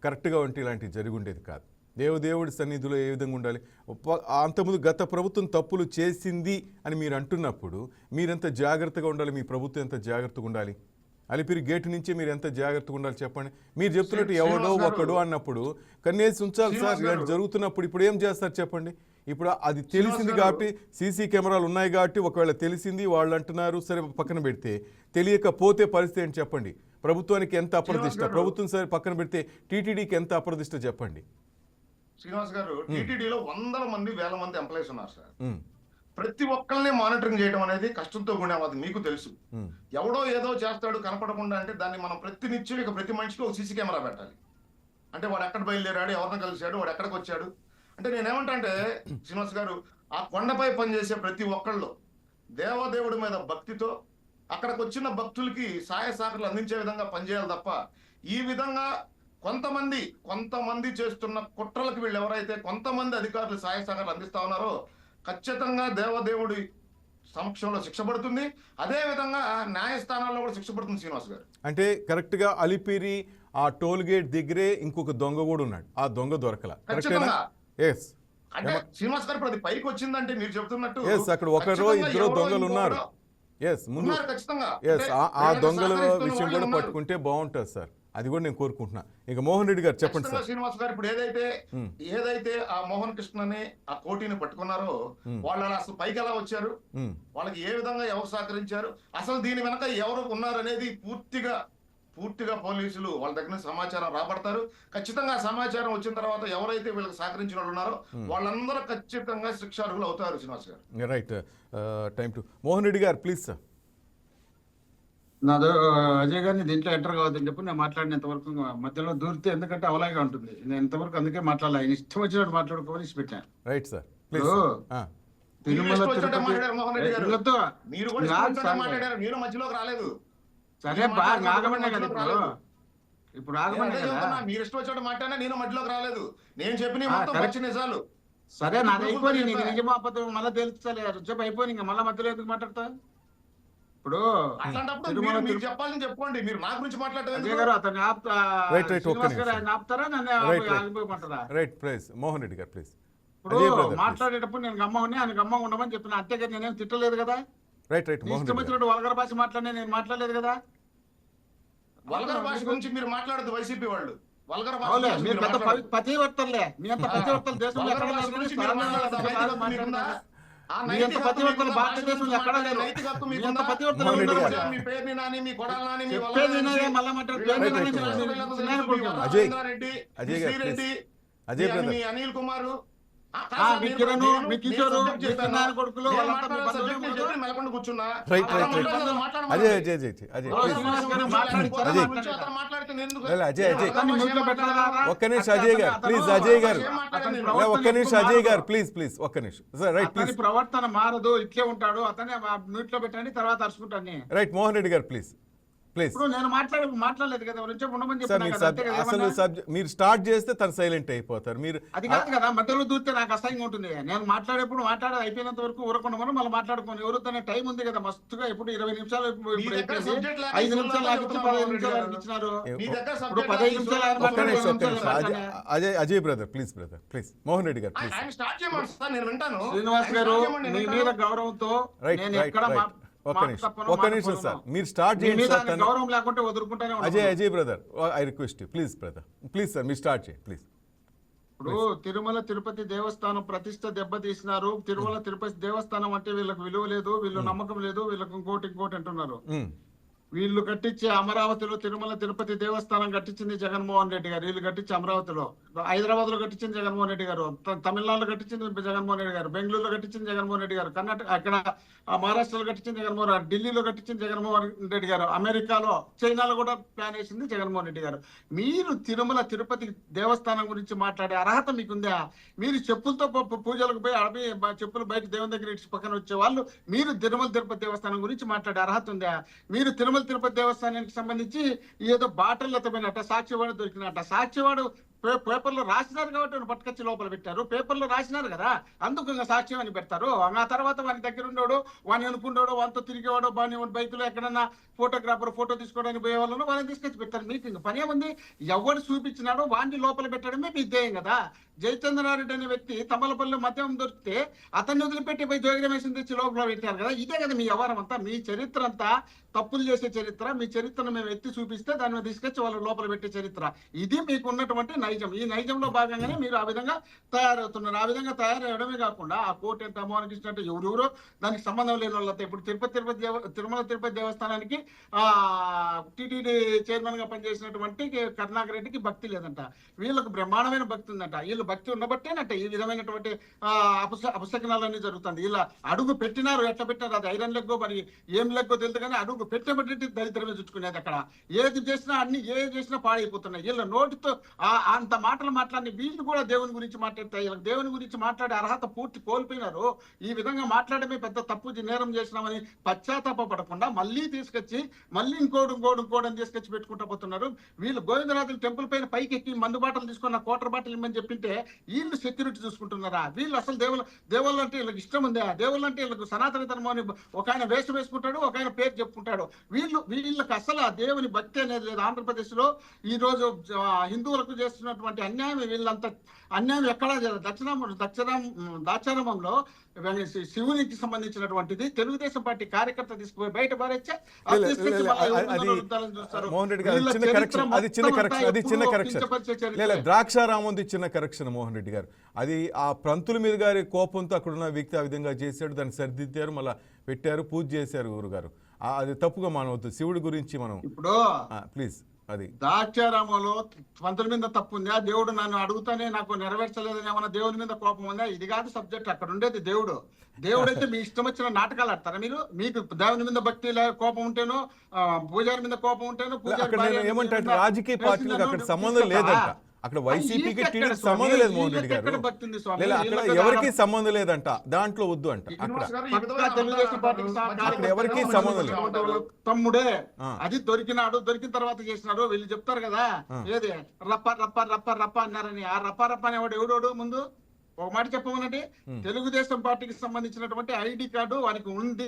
కరెక్ట్గా ఉంటే ఇలాంటివి జరిగి ఉండేది కాదు. దేవుడి సన్నిధిలో ఏ విధంగా ఉండాలి? అంతకుముందు గత ప్రభుత్వం తప్పులు చేసింది అని మీరు అంటున్నప్పుడు మీరెంత జాగ్రత్తగా ఉండాలి? మీ ప్రభుత్వం ఎంత జాగ్రత్తగా ఉండాలి? అలిపిరి గేటు నుంచి మీరు ఎంత జాగ్రత్తగా ఉండాలి చెప్పండి. మీరు చెప్తున్నట్టు ఎవడో ఒకడు అన్నప్పుడు కన్నేసి ఉంచాలి సార్. ఇలాంటి జరుగుతున్నప్పుడు ఇప్పుడు ఏం చేస్తారు చెప్పండి? ఇప్పుడు అది తెలిసింది కాబట్టి, సీసీ కెమెరాలు ఉన్నాయి కాబట్టి, ఒకవేళ తెలిసింది వాళ్ళు అంటున్నారు సరే పక్కన పెడితే, తెలియకపోతే పరిస్థితి ఏంటి చెప్పండి? ప్రభుత్వానికి ఎంత అప్రదిష్ట? ప్రభుత్వం సరే పక్కన పెడితే టీటీడీకి ఎంత అప్రదిష్ట చెప్పండి? శ్రీనివాస్ గారు, టీటీడీలో 100 మంది 1000 మంది ఎంప్లాయీస్ ఉన్నారు సార్. ప్రతి ఒక్కరిని మానిటరింగ్ చేయడం అనేది కష్టంతో కూడినది, మీకు తెలుసు. ఎవడో ఏదో చేస్తాడు కనపడకుండా అంటే దాన్ని మనం ప్రతినిత్యం ప్రతి మనిషికి ఒక సీసీ కెమెరా పెట్టాలి. అంటే వాడు ఎక్కడ బయలుదేరాడు, ఎవరిని కలిశాడు, వాడు ఎక్కడికి వచ్చాడు అంటే, నేనేమంటా అంటే శ్రీనివాస్ గారు, ఆ కొండపై పనిచేసే ప్రతి ఒక్కళ్ళు దేవదేవుడి మీద భక్తితో అక్కడికి వచ్చిన భక్తులకి సహాయ సహకారాలు అందించే విధంగా పనిచేయాలి తప్ప, ఈ విధంగా కొంతమంది చేస్తున్న కుట్రలకు వీళ్ళు ఎవరైతే కొంతమంది అధికారులు సహాయ సహకారాలు అందిస్తా ఉన్నారో ఖచ్చితంగా దేవదేవుడి సమక్షంలో శిక్ష పడుతుంది. అదే విధంగా న్యాయస్థానాల్లో కూడా శిక్ష పడుతుంది శ్రీనివాస్ గారు. అంటే కరెక్ట్ గా అలిపిరి ఆ టోల్ గేట్ దగ్గరే ఇంకొక దొంగ కూడా ఉన్నాడు. ఆ దొంగ దొరకల. అంటే శ్రీనివాస్ గారు ఇప్పుడు అది పైకి వచ్చిందంటే మీరు చెప్తున్నట్టు అక్కడ ఒకరో ఇద్దరు దొంగలు ఉన్నారు. ఆ దొంగల విషయం కూడా పట్టుకుంటే బాగుంటుంది సార్. అది కూడా నేను కోరుకుంటున్నా. ఇక మోహన్ రెడ్డి గారు చెప్పండి సార్. శ్రీనివాస్ గారు, ఇప్పుడు ఏదైతే ఆ మోహన్ కృష్ణని ఆ కోటిని పట్టుకున్నారో వాళ్ళు అసలు పైకి ఎలా వచ్చారు, వాళ్ళకి ఏ విధంగా ఎవరు సహకరించారు, అసలు దీని వెనక ఎవరు ఉన్నారనేది పూర్తిగా పోలీసులు వాళ్ళ దగ్గర నుంచి సమాచారం రాబడతారు. ఖచ్చితంగా సమాచారం వచ్చిన తర్వాత ఎవరైతే వీళ్ళకి సహకరించిన వాళ్ళు ఉన్నారో వాళ్ళందరూ ఖచ్చితంగా శిక్షార్హులు అవుతారు శ్రీనివాస్ గారు. Right, time to Mohan Reddy గారు ప్లీజ్ సార్. నాదో అజయ్ గారిని దీంట్లో ఎంటర్ కావద్దని చెప్పి నేను మాట్లాడినంత వరకు మధ్యలో దూరితే ఎందుకంటే అవలాగా ఉంటుంది. నేను ఇంతవరకు అందుకే మాట్లాడాలి. ఆయన ఇష్టం వచ్చినట్టు మాట్లాడుకోమని ఇచ్చిపెట్టాను. Right sir please. Tirumala Tirupati మీరు కూడా ఇష్టం వచ్చినట్టు మాట్లాడారు, మీరు మధ్యలోకి రాలేదు. సరే బాగా ఆగమనే కదా ఇప్పుడు ఆగమనే కదా. మీరు ఇష్టం వచ్చినట్టు మాట్లాడినా నేను మధ్యలోకి రాలేదు. నేను చెప్పిన మొత్తం పచ్చి నిజాలు. సరే నాది అయిపోయి నీకు నిజమో అబద్ధం మళ్ళీ తెలుస్తలే. రుజపు అయిపోయి ఇంకా మళ్ళీ మధ్యలో ఎందుకు మాట్లాడతా? ఇప్పుడు అట్లాంటప్పుడు మీరు చెప్పాలని చెప్పుకోండి. మీరు నా గురించి మాట్లాడలేదు. అజయ్ గారు అతన్ని ఆపుతారా నన్ను ఆగిపోయమంటారా? రైట్ ప్లీజ్ మోహన్ రెడ్డి గారు ప్లీజ్. ఇప్పుడు మాట్లాడేటప్పుడు నేను గమ్మని ఆయన గమ్మంగా ఉండమని చెప్పిన. అంతేగాని నేనేం తిట్టలేదు కదా. రైట్ రైట్ మోహన్ ఇష్టం వచ్చినట్టు వల్గర్ భాష మాట్లాడినా నేను మాట్లాడలేదు కదా. వల్గర్ భాష గురించి మీరు మాట్లాడదు వైసీపీ వాళ్ళు. వల్గర్ భాష అవులే మీరు పెద్ద పతివర్తలే. మీ అంత పతివర్తలు దేశంలో ఎక్కడ వల్గర్ భాష గురించి మీరు మాట్లాడదు. నైతికత్వం మీకుందా? ఆ మీ అంత పతివర్తలు భారతదేశంలో ఎక్కడ లేరు. నైతికత్వం మీ అంత మీకుందా? పతివర్తలు మీ పేరుని నాని, మీ కొడాలి నాని, మీ చెప్పేది వినదే మళ్ళా మాట్లాడు. అజయ్ గారు అజయ్ బ్రదర్, మీ అనిల్ కుమార్, మీ కిరణ్, మీ కిషోర్, మీ చిన్నాయన కొడుకులు వాళ్ళంతా మీ బంధువులు. మెలకొండ కూర్చున్నా. Right right right Ajay Ajay Ajay Ajay Srinivas గారు మాట్లాడితే ఎందుకు? అజయ్ అజయ్ అతన్ని మ్యూట్లో పెట్టాలా? ఒక్క నిమిషం అజయ్ గారు ప్లీజ్. అజయ్ గారు ఒక్క నిమిషం అజయ్ గారు ప్లీజ్ ప్లీజ్ ఒక్క నిమిషం సార్. Right please. అతని ప్రవర్తన మారదు, ఇట్లే ఉంటాడు. అతనే మ్యూట్ లో పెట్టండి, తర్వాత అరుచుకుంటాను. రైట్ మోహన్ రెడ్డి గారు ప్లీజ్ ప్లీజ్. ఇప్పుడు నేను మాట్లాడలేదు కదా, ఎవరు ఉండమని సార్ మీరు అసలు సబ్జెక్ట్ మీరు స్టార్ట్ చేస్తే తను సైలెంట్ అయిపోతారు. మీరు అది కాదు కదా, మధ్యలో దూరితే నాకు అసహ్యంగా ఉంటుంది. నేను మాట్లాడేప్పుడు అయిపోయినంత వరకు ఊరకుండా మనం మళ్ళీ మాట్లాడుకోండి. ఎవరితోనే టైం ఉంది కదా మస్తుగా. ఇప్పుడు 20 నిమిషాలు 5 నిమిషాలు నాకు ఇచ్చి 15 నిమిషాలు ఆయనకి ఇచ్చినారు. ఇప్పుడు 15 నిమిషాలు ఆయన ఒక్క నిమిషం ఒక్క నిమిషం మాట్లాడారు. అజయ్ బ్రదర్ ప్లీజ్ మోహన్ రెడ్డి గారు ప్లీజ్. శ్రీనివాస్ గారు మీ మీద గౌరవంతో నేను ఎక్కడ ఒక్క నిమిషం సార్ మీరు స్టార్ట్ చేయండి సార్. గౌరవం లేకుంటే వదులుకుంటానే Ajay brother I request you please brother please sir మీరు స్టార్ట్ చేయండి ప్లీజ్. ఇప్పుడు తిరుమల తిరుపతి దేవస్థానం ప్రతిష్ట దెబ్బతీసినారు. తిరుమల తిరుపతి దేవస్థానం అంటే వీళ్ళకి విలువ లేదు, వీళ్ళు నమ్మకం లేదు, వీళ్ళకి ఇంకోటి అంటున్నారు. వీళ్ళు కట్టించే అమరావతిలో తిరుమల తిరుపతి దేవస్థానం కట్టించింది జగన్మోహన్ రెడ్డి గారు. వీళ్ళు కట్టించి అమరావతిలో, హైదరాబాద్ లో కట్టించింది జగన్మోహన్ రెడ్డి గారు, తమిళనాడులో కట్టించింది జగన్మోహన్ రెడ్డి గారు, బెంగళూరులో కట్టించింది జగన్మోహన్ రెడ్డి గారు, కర్ణాటక అక్కడ మహారాష్ట్రలో కట్టించింది జగన్మోహన్ రెడ్డి, ఢిల్లీలో కట్టించింది జగన్మోహన్ రెడ్డి గారు, అమెరికాలో చైనాలో కూడా ప్లాన్ వేసింది జగన్మోహన్ రెడ్డి గారు. మీరు తిరుమల తిరుపతి దేవస్థానం గురించి మాట్లాడే అర్హత మీకుందా? మీరు చెప్పులతో పూజలకు పోయి అడవి చెప్పులు బయట దేవుని దగ్గర ఇచ్చి పక్కన వచ్చే వాళ్ళు మీరు తిరుమల తిరుపతి దేవస్థానం గురించి మాట్లాడే అర్హత ఉందా? మీరు తిరుమల తిరుపతి దేవస్థానానికి సంబంధించి ఏదో బాటలతో పోయినట్ట సాక్షివాడు దొరికినట్ట. సాక్షివాడు పేపర్లో రాసినారు కాబట్టి పట్టుకొచ్చి లోపల పెట్టారు. పేపర్లో రాసినారు కదా, అందుకు ఇంకా సాక్ష్యం అని పెడతారు. ఆ తర్వాత వాని దగ్గర ఉండేవాడు, వాని అనుకున్నాడు, వానితో తిరిగేవాడు, వాని బైకులో ఎక్కడన్నా ఫోటోగ్రాఫర్ ఫోటో తీసుకోవడానికి పోయే వాళ్ళను వాళ్ళని తీసుకొచ్చి పెడతారు. మీకు ఇంకా పని ఏముంది? ఎవరు చూపించినాడో వాడిని లోపల పెట్టడమే మీ ధ్యేయం కదా. జయచంద్రారెడ్డి అనే వ్యక్తి తమలపల్లి మద్యం దొరికితే అతన్ని వదిలిపెట్టి పోయి జోగిరమేషన్ తెచ్చి లోపల పెట్టారు కదా. ఇదే కదా మీ వ్యవహారం అంతా. మీ చరిత్ర అంతా తప్పులు చేసే చరిత్ర. మీ చరిత్రను మేము ఎత్తి చూపిస్తే దాన్ని తీసుకొచ్చి వాళ్ళు లోపల పెట్టే చరిత్ర. ఇది మీకు ఉన్నటువంటి నైజం. ఈ నైజంలో భాగంగానే మీరు ఆ విధంగా తయారవుతున్నారు. ఆ విధంగా తయారవడమే కాకుండా ఆ కోర్టు ఎంత అమోనికించినట్టు ఎవరెవరో దానికి సంబంధం లేని వాళ్ళతో ఇప్పుడు తిరుమల తిరుపతి దేవస్థానానికి టీటీడీ చైర్మన్ గా పనిచేసినటువంటి కరుణాకర్ రెడ్డికి భక్తి లేదంట. వీళ్ళకు బ్రహ్మాండమైన భక్తి ఉందంట. వీళ్ళు భక్తి ఉండబట్టేనట ఈ విధమైనటువంటి అపశకనాలన్నీ జరుగుతుంది. ఇలా అడుగు పెట్టినారు, ఎట్లా పెట్టినారు అది ఐరన్ లెగ్గో మరి ఏం లెగ్గో తెలియదు కానీ అడుగు పెట్టబట్టి దరిద్రమే చుట్టుకునేది. అక్కడ ఏది చేసినా పాడైపోతున్నాయి. వీళ్ళ నోటితో అంత మాటలు మాట్లాడి వీళ్ళు కూడా దేవుని గురించి మాట్లాడతాయి. వీళ్ళకి దేవుని గురించి మాట్లాడే అర్హత పూర్తి కోల్పోయినారు. ఈ విధంగా మాట్లాడమే పెద్ద తప్పు నేరం చేసినామని పశ్చాత్తాప పడకుండా మళ్ళీ తీసుకొచ్చి మళ్ళీ ఇంకోటి తీసుకొచ్చి పెట్టుకుంటా పోతున్నారు. వీళ్ళు గోవిందరాజుల టెంపుల్ పైన పైకి ఎక్కి మందు బాటలు తీసుకున్న క్వార్టర్ బాటిల్ ఇమ్మని చెప్పింటే వీళ్ళు సెక్యూరిటీ చూసుకుంటున్నారా? వీళ్ళు అసలు దేవుళ్ళు అంటే వీళ్ళకి ఇష్టం ఉందా? దేవుళ్ళు అంటే వీళ్ళకి సనాతన ధర్మం అని ఒక ఆయన వేషం వేసుకుంటాడు, ఒక ఆయన పేరు చెప్పుకుంటాడు. వీళ్ళకి అసలు ఆ దేవుని భక్తి అనేది లేదు. ఆంధ్రప్రదేశ్ లో ఈ రోజు హిందువులకు చేస్తున్నటువంటి అన్యాయం వీళ్ళంతా అన్యాయం ఎక్కడా దాచారామంలో శివునికి సంబంధించినటువంటిది తెలుగుదేశం పార్టీ కార్యకర్త తీసుకుపోయి బయట పారేచ్చే ద్రాక్షారామంది చిన్న కరెక్షన్ మోహన్ రెడ్డి గారు. అది ఆ ప్రంతుల మీద గారి కోపంతో అక్కడున్న వ్యక్తి ఆ విధంగా చేశాడు, దాన్ని సరిదిద్దారు, మళ్ళీ పెట్టారు, పూజ చేశారు గురుగారు. అది తప్పుగా మానవద్దు. శివుడి గురించి మనం ఇప్పుడు ప్లీజ్ అది ద్రాక్షారామంలో పంతుల మీద తప్పు ఉందా, దేవుడు నన్ను అడుగుతానే నాకు నెరవేర్చలేదని ఏమన్నా దేవుని మీద కోపం ఉందా? ఇది కాదు సబ్జెక్ట్. అక్కడ ఉండేది దేవుడు. దేవుడైతే మీ ఇష్టం వచ్చిన నాటకాలు ఆడతారా మీరు? మీకు దేవుని మీద భక్తి కోపం ఉంటేనో, పూజారి మీద కోపం ఉంటేనో, అక్కడ నేను ఏమంటే రాజకీయ పార్టీలకు అక్కడ సంబంధం లేదంట. అక్కడ వైసీపీకి టీడీపీ సంబంధం లేదు మోహన్ రెడ్డి గారు. లేదా అక్కడ ఎవరికి సంబంధం లేదంట, దాంట్లో వద్దు అంట. అక్కడ ఎవరికి సంబంధం లేదు. తమ్ముడే అది దొరికినాడు, దొరికిన తర్వాత చేసినాడు. వీళ్ళు చెప్తారు కదా ఏది రప్ప రప్ప రప్ప రప్ప అన్నారని. ఆ రప్ప రప్ప అనేవాడు ఎవడోడు? ముందు ఒక మాట చెప్పమనండి. తెలుగుదేశం పార్టీకి సంబంధించినటువంటి ఐడి కార్డు వానికి ఉంది,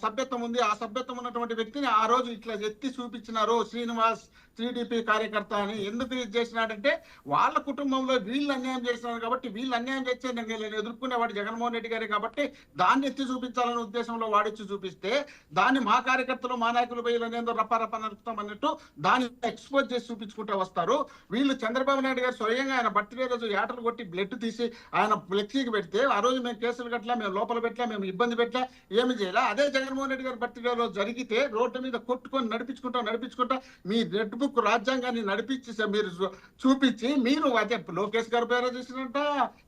సభ్యత్వం ఉంది. ఆ సభ్యత్వం ఉన్నటువంటి వ్యక్తిని ఆ రోజు ఇట్లా ఎత్తి చూపించినారు శ్రీనివాస్ టీడీపీ కార్యకర్త అని. ఎందుకు ఇది చేసినాడంటే వాళ్ళ కుటుంబంలో వీళ్ళు అన్యాయం చేస్తున్నారు కాబట్టి, వీళ్ళు అన్యాయం చేస్తే నేను ఎదుర్కొనేవాడు జగన్మోహన్ రెడ్డి గారే కాబట్టి దాన్ని ఎత్తి చూపించాలనే ఉద్దేశంలో వాడిచ్చి చూపిస్తే దాన్ని మా కార్యకర్తలు మా నాయకులు బయలుదేందో రప్ప నరుకుతాం అన్నట్టు దాన్ని ఎక్స్పోజ్ చేసి చూపించుకుంటూ వస్తారు. వీళ్ళు చంద్రబాబు నాయుడు గారు స్వయంగా ఆయన బర్త్డే రోజు యాటలు కొట్టి బ్లడ్ తీసి ఆయన ఫ్లెక్సీకి పెడితే ఆ రోజు మేము కేసులు కట్టలా, మేము లోపల పెట్టలా, మేము ఇబ్బంది పెట్టలా, ఏమి చేయాలా. అదే జగన్మోహన్ రెడ్డి గారి బర్త్డే రోజు జరిగితే రోడ్డు మీద కొట్టుకొని నడిపించుకుంటా మీ రెడ్ బుక్ రాజ్యాంగాన్ని నడిపించి మీరు చూపించి మీరు అదే లోకేష్ గారు పేరు చేసినట్ట,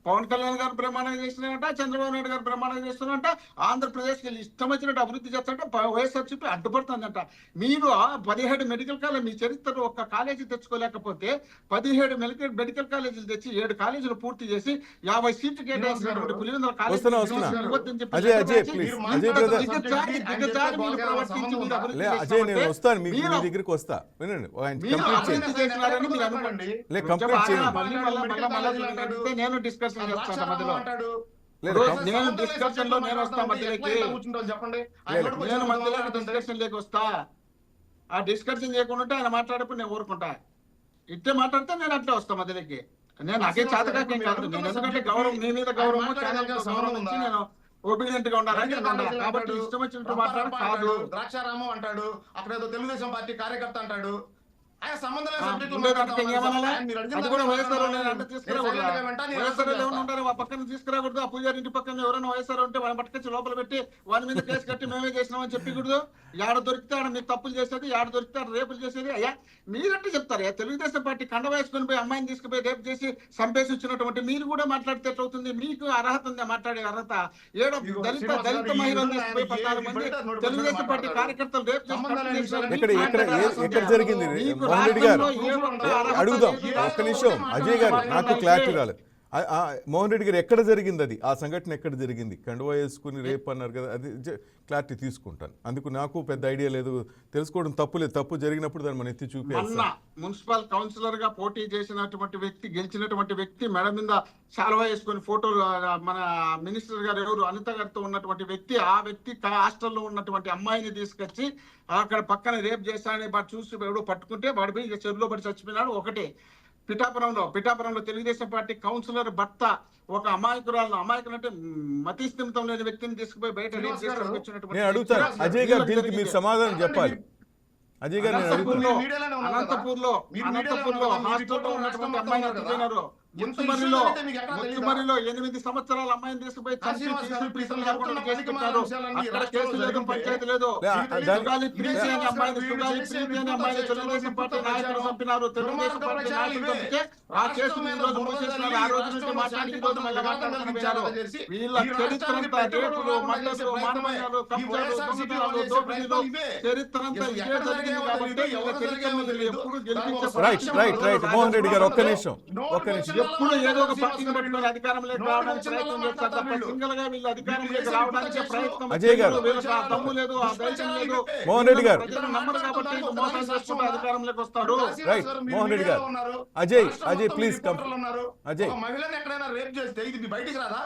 పవన్ కళ్యాణ్ గారు ప్రమాణం చేసినట్ట, చంద్రబాబు నాయుడు గారు ప్రమాణం చేస్తున్నట్ట, ఆంధ్రప్రదేశ్కి ఇష్టం వచ్చినట్టు అభివృద్ధి చేస్తారంట, వైఎస్ఆర్సీపీ అడ్డుపడుతుందంట. మీరు 17 మెడికల్ కాలేజ్ మీ చరిత్రలో ఒక్క కాలేజీ తెచ్చుకోలేకపోతే 17 మెడికల్ కాలేజీలు తెచ్చి 7 కాలేజీలు పూర్తి చేసి 50 సీట్లు కేటాయించినటువంటి పులివెందుల కాలేజీ అజయ్ నేను వస్తాను మీ దగ్గరికి వస్తా. వినండి, నేను డిస్కషన్ చేస్తాను మధ్యలో. నేను డిస్కషన్ లో నేను వస్తా మధ్యలోకి. నేను మధ్యలో డిస్కషన్ లేక వస్తా. ఆ డిస్కషన్ చేయకుండా ఆయన మాట్లాడప్పుడు నేను ఊరుకుంటా. ఇట్టే మాట్లాడితే నేను అట్లే వస్తా మధ్యలోకి. నేను నాకే చేతకాకేం కాదు. నేను ఎందుకంటే గౌరవం, మీ మీద గౌరవం, గౌరవం నుంచి నేను ఒబీడియంట్ గా ఉండాలని కాబట్టి ఇష్టం వచ్చినట్టు మాట్లాడ కాదు. ద్రాక్షారామం అంటాడు, అక్కడ ఏదో తెలుగుదేశం పార్టీ కార్యకర్త అంటాడు. ఆయన సంబంధం పక్కన తీసుకురాకూడదు. ఆ పూజారి ఇంటి పక్కన ఎవరైనా వైఎస్ఆర్ ఉంటే వాళ్ళని పట్టుకొచ్చి లోపల పెట్టి వారి మీద కేసు కట్టి మేమే చేసినామని చెప్పకూడదు. ఏడ దొరికితే ఆడ మీరు తప్పులు చేసేది, ఏడ దొరికితే ఆడ రేపులు చేసేది. అయ్యా మీరంటే చెప్తారు. తెలుగుదేశం పార్టీ కండ వేసుకొని పోయి అమ్మాయిని తీసుకుపోయి రేపు చేసి చంపేసి వచ్చినటువంటి మీరు కూడా మాట్లాడితే ఎట్లవుతుంది? మీకు అర్హత ఉందా? మాట్లాడే అర్హత? ఏడో దళిత మహిళలు తీసుకుపోయి 14 మంది తెలుగుదేశం పార్టీ కార్యకర్తలు రేపు జరిగింది. మోహన్ రెడ్డి గారు అడుగుదాం ఒక్క నిమిషం. అజయ్ గారు నాకు క్లారిటీ రాలేదు. మోహన్ రెడ్డి గారు ఎక్కడ జరిగింది అది? ఆ సంఘటన ఎక్కడ జరిగింది? కండువా వేసుకుని రేపు అన్నారు కదా, అది క్లారిటీ తీసుకుంటాను. అందుకు నాకు పెద్ద ఐడియా లేదు, తెలుసుకోవడం తప్పు లేదు. తప్పు జరిగినప్పుడు దాన్ని మనం ఎత్తి చూపించాలి. మున్సిపల్ కౌన్సిలర్ గా పోటీ చేసినటువంటి వ్యక్తి, గెలిచినటువంటి వ్యక్తి మెడ మీద శాలువా వేసుకుని ఫోటోలు, మన మినిస్టర్ గారు ఎవరు అనిత గారితో ఉన్నటువంటి వ్యక్తి, ఆ వ్యక్తి హాస్టల్లో ఉన్నటువంటి అమ్మాయిని తీసుకొచ్చి అక్కడ పక్కన రేప్ చేశాడని చూసి ఎవడో పట్టుకుంటే వాడి పోయి చెరువులో పడి చచ్చిపోయినాడు. ఒకటే పిఠాపురంలో తెలుగుదేశం పార్టీ కౌన్సిలర్ భర్త ఒక అమాయకులు అంటే మతిస్థిమితం లేని వ్యక్తిని తీసుకుపోయి బయట నేను అడుగుతాను అజయ్ గారు, దీనికి మీరు సమాధానం చెప్పాలి. అజయ్ గారు అనంతపూర్ లో హాస్టల్లో ఉన్నటువంటి అమ్మాయిని అడ్డుకున్నారు. ముత్తుమర్రిలో 8 సంవత్సరాల అమ్మాయిని తీసుకుపోయి కేసు లేదు, పంచాయతీ లేదు. తెలుగుదేశం పార్టీ నాయకులు చంపినారు. తెలుగుదేశం పార్టీ నాయకులు చంపితే ఆ కేసులు ఈ రోజు మూసేసినారు. ఆ రోజు నుంచి మాట్లాడి ఈ రోజు మళ్ళీ మాట్లాడుతున్నారు. వీళ్ళ చరిత్ర అంతా రేపులు, మద్దతులు, మానవీయాలు, కబ్జాలు, దోపిడీలు, చరిత్ర అంతా ఇదే జరిగింది కాబట్టి వీళ్ళ చరిత్ర ఎప్పుడు రైట్ మోహన్ రెడ్డి గారు ఒక్క నిమిషం. ఎప్పుడు ఏదో ఒక పార్టీని పట్టుకొని అధికారంలోకి రావడానికి ప్రయత్నం చేస్తారు తప్ప సింగల్ గా వీళ్ళు అధికారంలోకి రావడానికి ప్రయత్నం అజయ్ గారు దమ్ము లేదు, ఆ ధైర్యం లేదు. మోహన్ రెడ్డి గారు నమ్మరు కాబట్టి మోసం చేసుకుంటూ అధికారంలోకి వస్తారు. రైట్ మోహన్ రెడ్డి గారు. Ajay please come. అజయ్ మహిళని ఎక్కడైనా రేప్ చేస్తే ఇది బయటికి రాదా?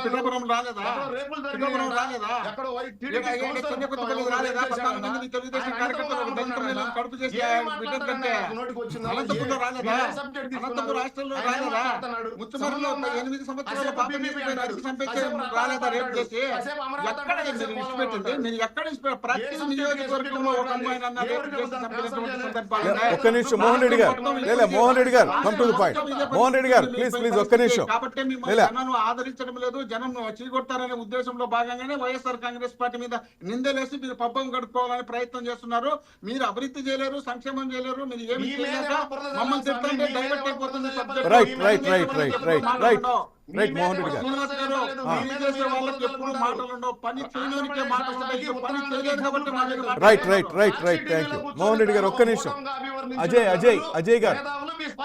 పిఠాపురం రాలేదా? తెలుగుదేశం కార్యకర్తలు కడుపు చేసి అనంతపురంలో రాలేదా? అనంతపురం రాష్ట్రంలో రాలేదా? ముత్తుమర్రిలో 8 సంవత్సరాల పాపని రాలేదా రేపు చేసి? ఎక్కడ మీరు ఇచ్చిపెట్టింది? మీరు ఎక్కడ ప్రతి నియోజకవర్గంలో ఒక అమ్మాయిని అన్న రేపు చేసి చంపినటువంటి సందర్భాలు. ఒక్క నిమిషం మోహన్ రెడ్డి గారు, మోహన్ రెడ్డి గారు come to the point. Mohan Reddy గారు ప్లీజ్ ఒక్క నిమిషం. కాబట్టి లే. జనం ఆదరించడం లేదు, జనం చీకొడతారనే ఉద్దేశంలో భాగంగానే వైఎస్ఆర్ కాంగ్రెస్ పార్టీ మీద నిందలేసి మీరు పబ్బం గడుపుకోవాలని ప్రయత్నం చేస్తున్నారు. మీరు అభివృద్ధి చేయలేరు, సంక్షేమం చేయలేరు, మీరు ఏమి చేయలేక మమ్మల్ని తిట్టంటే డైవర్ట్ అయిపోతుంది subject. Right right right right right right right Mohan Reddy గారు. శ్రీనివాస్ గారు, పని చేసే వాళ్ళకి ఎప్పుడు మాటలు ఉండవు, పని చేయడానికి మాటలు ఉంటాయి. ఇప్పుడు పని చేయలేదు కాబట్టి మా మీద మాట్లాడుతున్నారు. Right right right right thank you Mohan Reddy గారు. ఒక్క నిమిషం. అజయ్ గారు,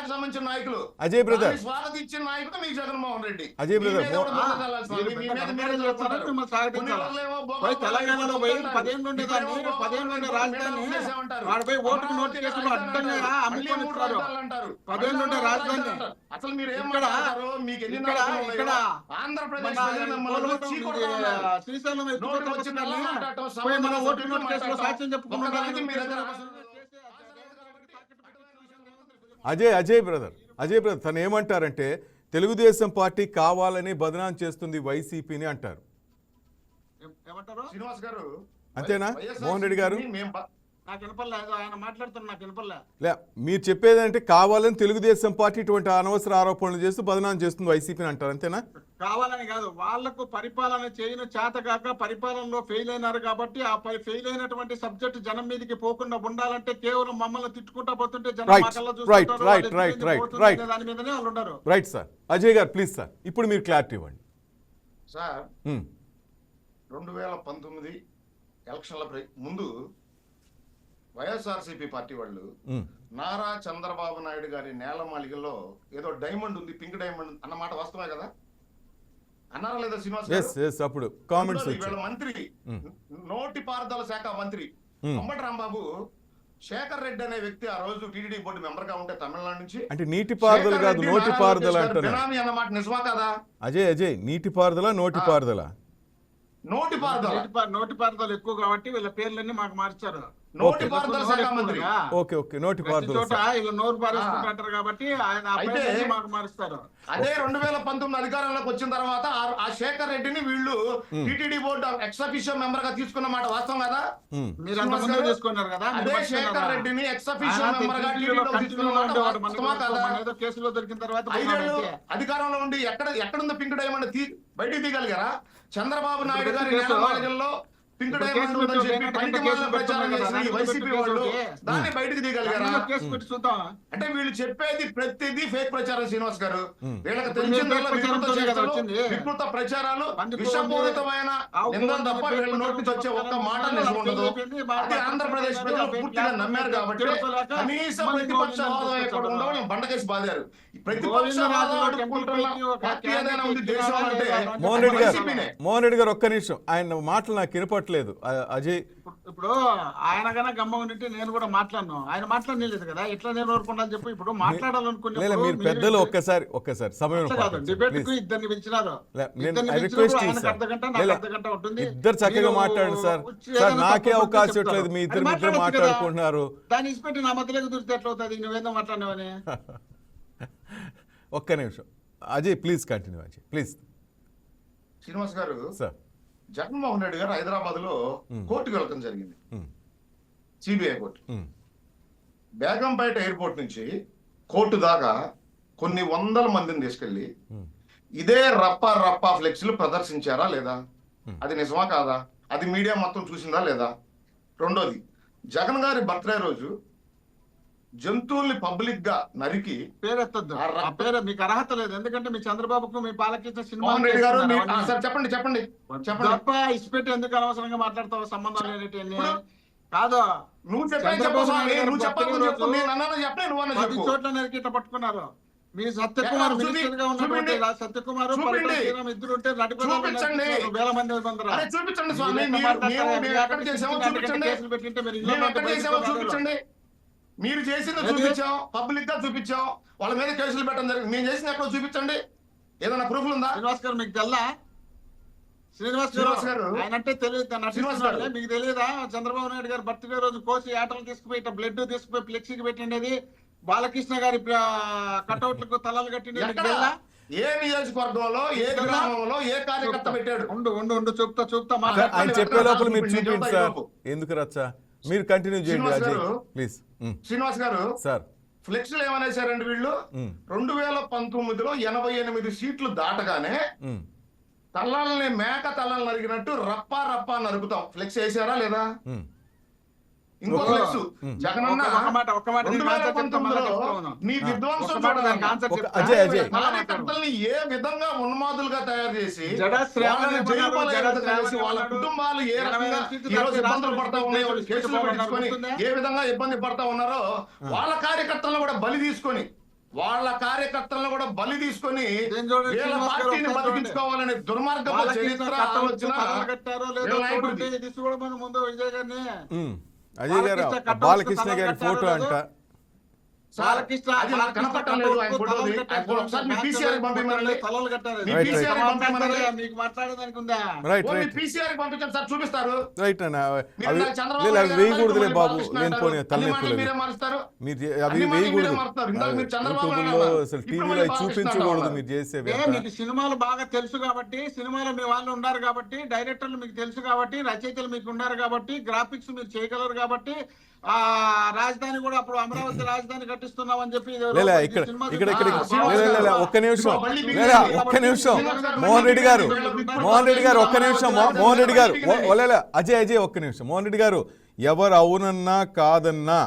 సంబంధించిన నాయకులు అజయ్ బ్రదర్, స్వాగతించిన నాయకుడు మీ జగన్మోహన్ రెడ్డి. అజయ్ బ్రదర్, పోయి తెలంగాణలో పోయి 10 నుండి దాన్ని 10 నుండి రాజధాని వాడిపై ఓటుకు నోటిఫికేషన్ అడ్డంగా అమ్ముకొని ఇస్తారు. 10 నుండి రాజధాని అసలు మీరు ఏం ఇక్కడ మాట్లాడతారు? మీకు ఎన్ని ఇక్కడ నాయకులు ఇక్కడ ఉన్నాయో? ఆంధ్రప్రదేశ్ ప్రజలు మిమ్మల్ని చీకొడతా ఉన్నారు. శ్రీశైలం నోటికి వచ్చినట్లా మాట్లాడటం, పోయి మన సమాజంలో ఓటుకు నోటిఫికేషన్ సాక్ష్యం చెప్పుకున్నాం. ఒక్కదానికి మీ దగ్గర అజయ్ బ్రదర్ తను ఏమంటారంటే తెలుగుదేశం పార్టీ కావాలని బదనాం చేస్తుంది వైసీపీని అంటారు. ఏమంటారు? శ్రీనివాస్ గారు, అంతేనా మోహన్ రెడ్డి గారు? నాకు వినపడలేదు, ఆయన మాట్లాడుతున్నా నాకు వినపడలే. లే, మీరు చెప్పేదంటే కావాలని తెలుగుదేశం పార్టీ ఇటువంటి అనవసర ఆరోపణలు చేస్తూ బదనాం చేస్తుంది వైసీపీని అంటారు, అంతేనా? కావాలని కాదు, వాళ్లకు పరిపాలన చేయను చేతగాక పరిపాలనలో ఫెయిల్ అయినారు కాబట్టి ఆ ఫెయిల్ అయినటువంటి సబ్జెక్ట్ జనం మీదకి పోకుండా ఉండాలంటే కేవలం మమ్మల్ని తిట్టుకుంటా పోతుంటే జనం Right, మా కళ్ళ right, చూస్తుంటారు, right, వాళ్ళు right, ఎత్తుకెళ్ళి right, పోతుంది right. అనే దాని మీదనే వాళ్ళు ఉన్నారు. Right sir. అజయ్ గారు ప్లీజ్ సార్, ఇప్పుడు మీరు క్లారిటీ ఇవ్వండి. సార్ 2019 ఎలక్షన్ల ముందు వైఎస్ఆర్సీపీ పార్టీ వాళ్ళు నారా చంద్రబాబు నాయుడు గారి నేలమాళిగలో ఏదో డైమండ్ ఉంది, పింక్ డైమండ్ అన్నమాట వాస్తవమే కదా? అన్నారా లేదా శ్రీనివాస్ గారు? అప్పుడు కామెంట్స్ ఇవాళ మంత్రి, నోటిపారుదల శాఖ మంత్రి అంబటి రాంబాబు శేఖర్ రెడ్డి అనే వ్యక్తి ఆ రోజు టీటీడీ బోర్డు మెంబర్ గా ఉంటే తమిళనాడు నుంచి, అంటే నీటిపారుదల కాదు నోటిపారుదల అంటున్నారు. బినామీ అన్నమాట నిజమా కదా? అజయ్ నీటిపారుదల నోటిపారుదల? నోటిపారుదల ఎక్కువ కాబట్టి వీళ్ళ పేర్లన్నీ మాకు మార్చారు. నోటిపారుదల శాఖ మంత్రి. ఓకే నోటిపారుదల చోట వీళ్ళు నోరు పారేసుకుంటారు కాబట్టి ఆయన ఆ పేర్లన్నీ మాకు మారుస్తారు. అదే 2019 అధికారంలోకి వచ్చిన తర్వాత ఆ శేఖర్ రెడ్డిని వీళ్ళు TTD board ex officio member గా తీసుకున్న మాట వాస్తవం కదా? మీరు అంత ముందే తీసుకున్నారు కదా. అదే శేఖర్ రెడ్డిని ఎక్స్ అఫీషియో మెంబర్ గా టీటీడీలో తీసుకున్న మాట వాస్తవమా కదా? ఏదో కేసులో దొరికిన తర్వాత 5 ఏళ్ళు అధికారంలో ఉండి ఎక్కడుందో పింక్ డైమండ్ బయటికి తీయగలిగారా? చంద్రబాబు నాయుడు గారి నేలమాళిగల్లో పింక్ డైమండ్ ఉందని చెప్పి పనికి మాలిన ప్రచారం చేసిన ఈ వైసీపీ వాళ్ళు దాన్ని బయటికి తీయగలిగారా? అంటే వీళ్ళు చెప్పేది ప్రతిదీ ఫేక్ ప్రచారం శ్రీనివాస్ గారు. వీళ్ళకి తెలిసిందల్లా వికృత ప్రచారాలు, విషపూరితమైన నిందలు తప్ప వీళ్ళ నోటి నుంచి వచ్చే ఒక్క మాట నిజం ఉండదు. అది ఆంధ్రప్రదేశ్ ప్రజలు పూర్తిగా నమ్మారు కాబట్టి కనీస ప్రతిపక్ష హోదా ఎక్కడ ఉండవు వాళ్ళని బండకేసి బాధారు. ప్రతిపక్ష హోదా అడుక్కుంటున్న పార్టీ ఏదైనా ఉంది దేశం అంటే మోహన్ రెడ్డి గారు ఒక్క నిమిషం, ఆయన మాటలు నాకు వినపట్లేదు. అజయ్ ఇప్పుడు ఆయన కన్నా గమ్మ ఉంటే నేను కూడా మాట్లాడను, ఆయన మాట్లాడలేదు కదా, ఎట్లా నేను ఊరుకుంటా చెప్పి ఇప్పుడు మాట్లాడాలనుకునే మీరు పెద్దలు ఒక్కసారి సమయం డిబేట్ కు ఇద్దరిని పిలిచినారు. ఇద్దరు చక్కగా మాట్లాడండి సార్. నాకే అవకాశం ఇవ్వట్లేదు, మీ ఇద్దరు మాట్లాడుకుంటున్నారు. దాన్ని ఇచ్చిపెట్టి నా మధ్యలోకి దూరితే ఎట్లా అవుతుంది? నువ్వేందో మాట్లాడినావని. ఒక్క నిమిషం Ajay, please continue Ajay please. Srinivas గారు, సార్ జగన్మోహన్ రెడ్డి గారు హైదరాబాద్ లో కోర్టుకు వెళ్ళడం జరిగింది, సిబిఐ కోర్టు. బేగంపేట ఎయిర్పోర్ట్ నుంచి కోర్టు దాకా కొన్ని వందల మందిని తీసుకెళ్లి ఇదే రప్పా ఫ్లెక్సీలు ప్రదర్శించారా లేదా? అది నిజమా కాదా? అది మీడియా మొత్తం చూసిందా లేదా? రెండోది, జగన్ గారి బర్త్డే రోజు జంతువుల్ని పబ్లిక్ గా నరికి పేరెత్తద్దు, ఆ పేరు మీకు అర్హత లేదు. ఎందుకంటే మీ చంద్రబాబుకు మీ పాలకించిన సినిమా చెప్పండి చెప్పండి తప్ప ఇచ్చిపెట్టి ఎందుకు అనవసరంగా మాట్లాడతావు? సంబంధం లేని కాదు. నువ్వు చోట్ల నరికి ఇట్లా పట్టుకున్నారు. మీ సత్యకుమార్ మినిస్టర్ గా ఉన్నటువంటి సత్యకుమార్ ఇద్దరు ఉంటే వేల మంది చూపించండి. మీరు చేసింది చూపించాం, పబ్లిక్ గా చూపించాం, వాళ్ళ మీద కేసులు పెట్టడం జరిగింది. మేము చేసిన ఎక్కడో చూపించండి, ఏదైనా ప్రూఫ్లు ఉందా? శ్రీనివాస్ గారు మీకు తెల్లా? శ్రీనివాస్ గారు ఆయన అంటే తెలియదు, మీకు తెలియదా? చంద్రబాబు నాయుడు గారు బర్త్డే రోజు కోసి ఆటలు తీసుకుపోయి ఇట్లా బ్లడ్ తీసుకుపోయి ఫ్లెక్సీకి పెట్టిండేది, బాలకృష్ణ గారి కటౌట్లకు తలలు కట్టిండేది. ఏ నియోజకవర్గంలో, ఏ గ్రామంలో, ఏ కార్యకర్త పెట్టాడు? ఉండు చూపుతా ఆయన చెప్పే లోపల మీరు చూపించండి సార్. ఎందుకు రచ్చా? మీరు కంటిన్యూ చేయండి అజయ్ ప్లీజ్. శ్రీనివాస్ గారు, సార్ ఫ్లెక్స్లు ఏమనేసారండి వీళ్ళు 2019లో 88 సీట్లు దాటగానే తల్లాలని మేక తల్లాలు నరిగినట్టు రప్పా రప్పా నరుకుతాం. ఫ్లెక్స్ వేసారా లేదా? ఇంకో ఫ్లెక్స్ జగనన్న 2019లో మీ విధ్వంసం కార్యకర్తల్ని ఏ విధంగా ఉన్మాదులుగా తయారు చేసి వాళ్ళని జైలు పాలయ్యేసి వాళ్ళ కుటుంబాలు ఏ రకంగా ఈ రోజు ఇబ్బందులు పడతా ఉన్నాయో, కేసులు పెట్టించుకొని ఏ విధంగా ఇబ్బంది పడతా ఉన్నారో వాళ్ళ కార్యకర్తలను కూడా బలి తీసుకొని వీళ్ళ పార్టీని బతికించుకోవాలనే దుర్మార్గపు చరిత్ర ఆలోచన అజయ్ గారు బాలకృష్ణ గారి ఫోటో అంట. వేయకూడదులే బాబు, లేనిపోయిన తలనొప్పులు అవి వేయకూడదు. యూట్యూబ్లో అసలు టీవీలో చూపించకూడదు మీరు చేసేవి. మీకు సినిమాలు బాగా తెలుసు కాబట్టి, సినిమాలో మీ వాళ్ళు ఉన్నారు కాబట్టి, డైరెక్టర్లు మీకు తెలుసు కాబట్టి, రచయితలు మీకు ఉన్నారు కాబట్టి, గ్రాఫిక్స్ మీరు చేయగలరు కాబట్టి, ఆ రాజధాని కూడా అప్పుడు అమరావతి రాజధాని కట్టిస్తున్నాం అని చెప్పి ఒక్క నిమిషం మోహన్ రెడ్డి గారు ఒక్క నిమిషం అజయ్ ఒక్క నిమిషం. మోహన్ రెడ్డి గారు, ఎవరు అవునన్నా కాదన్నా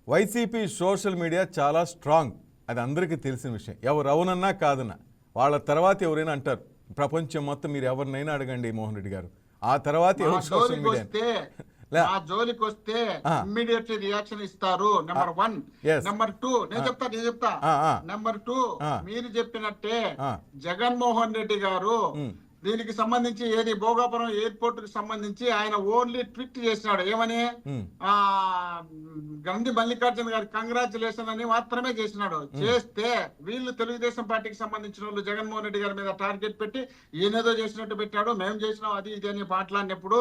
వైసీపీ సోషల్ మీడియా చాలా స్ట్రాంగ్, అది అందరికీ తెలిసిన విషయం. ఎవరు అవునన్నా కాదన్నా వాళ్ళ తర్వాత ఎవరైనా అంటారు. ప్రపంచం మొత్తం మీరు ఎవరినైనా అడగండి మోహన్ రెడ్డి గారు, ఆ తర్వాత ఎవరు సోషల్ మీడియా జోలికి వస్తే ఇమ్మీడియట్లీ రియాక్షన్ ఇస్తారు. నెంబర్ 1. నెంబర్ 2 నేను చెప్తా. నెంబర్ 2 మీరు చెప్పినట్టే జగన్మోహన్ రెడ్డి గారు దీనికి సంబంధించి ఏది భోగాపురం ఎయిర్పోర్ట్ కి సంబంధించి ఆయన ఓన్లీ ట్వీట్ చేసినాడు. ఏమని? గంధి మల్లికార్జున గారి కంగ్రాచులేషన్ అని మాత్రమే చేసినాడు. చేస్తే వీళ్ళు తెలుగుదేశం పార్టీకి సంబంధించిన వాళ్ళు జగన్మోహన్ రెడ్డి గారి మీద టార్గెట్ పెట్టి ఈయనేదో చేసినట్టు పెట్టాడు, మేము చేసినాం అది ఇది అని మాట్లాడినప్పుడు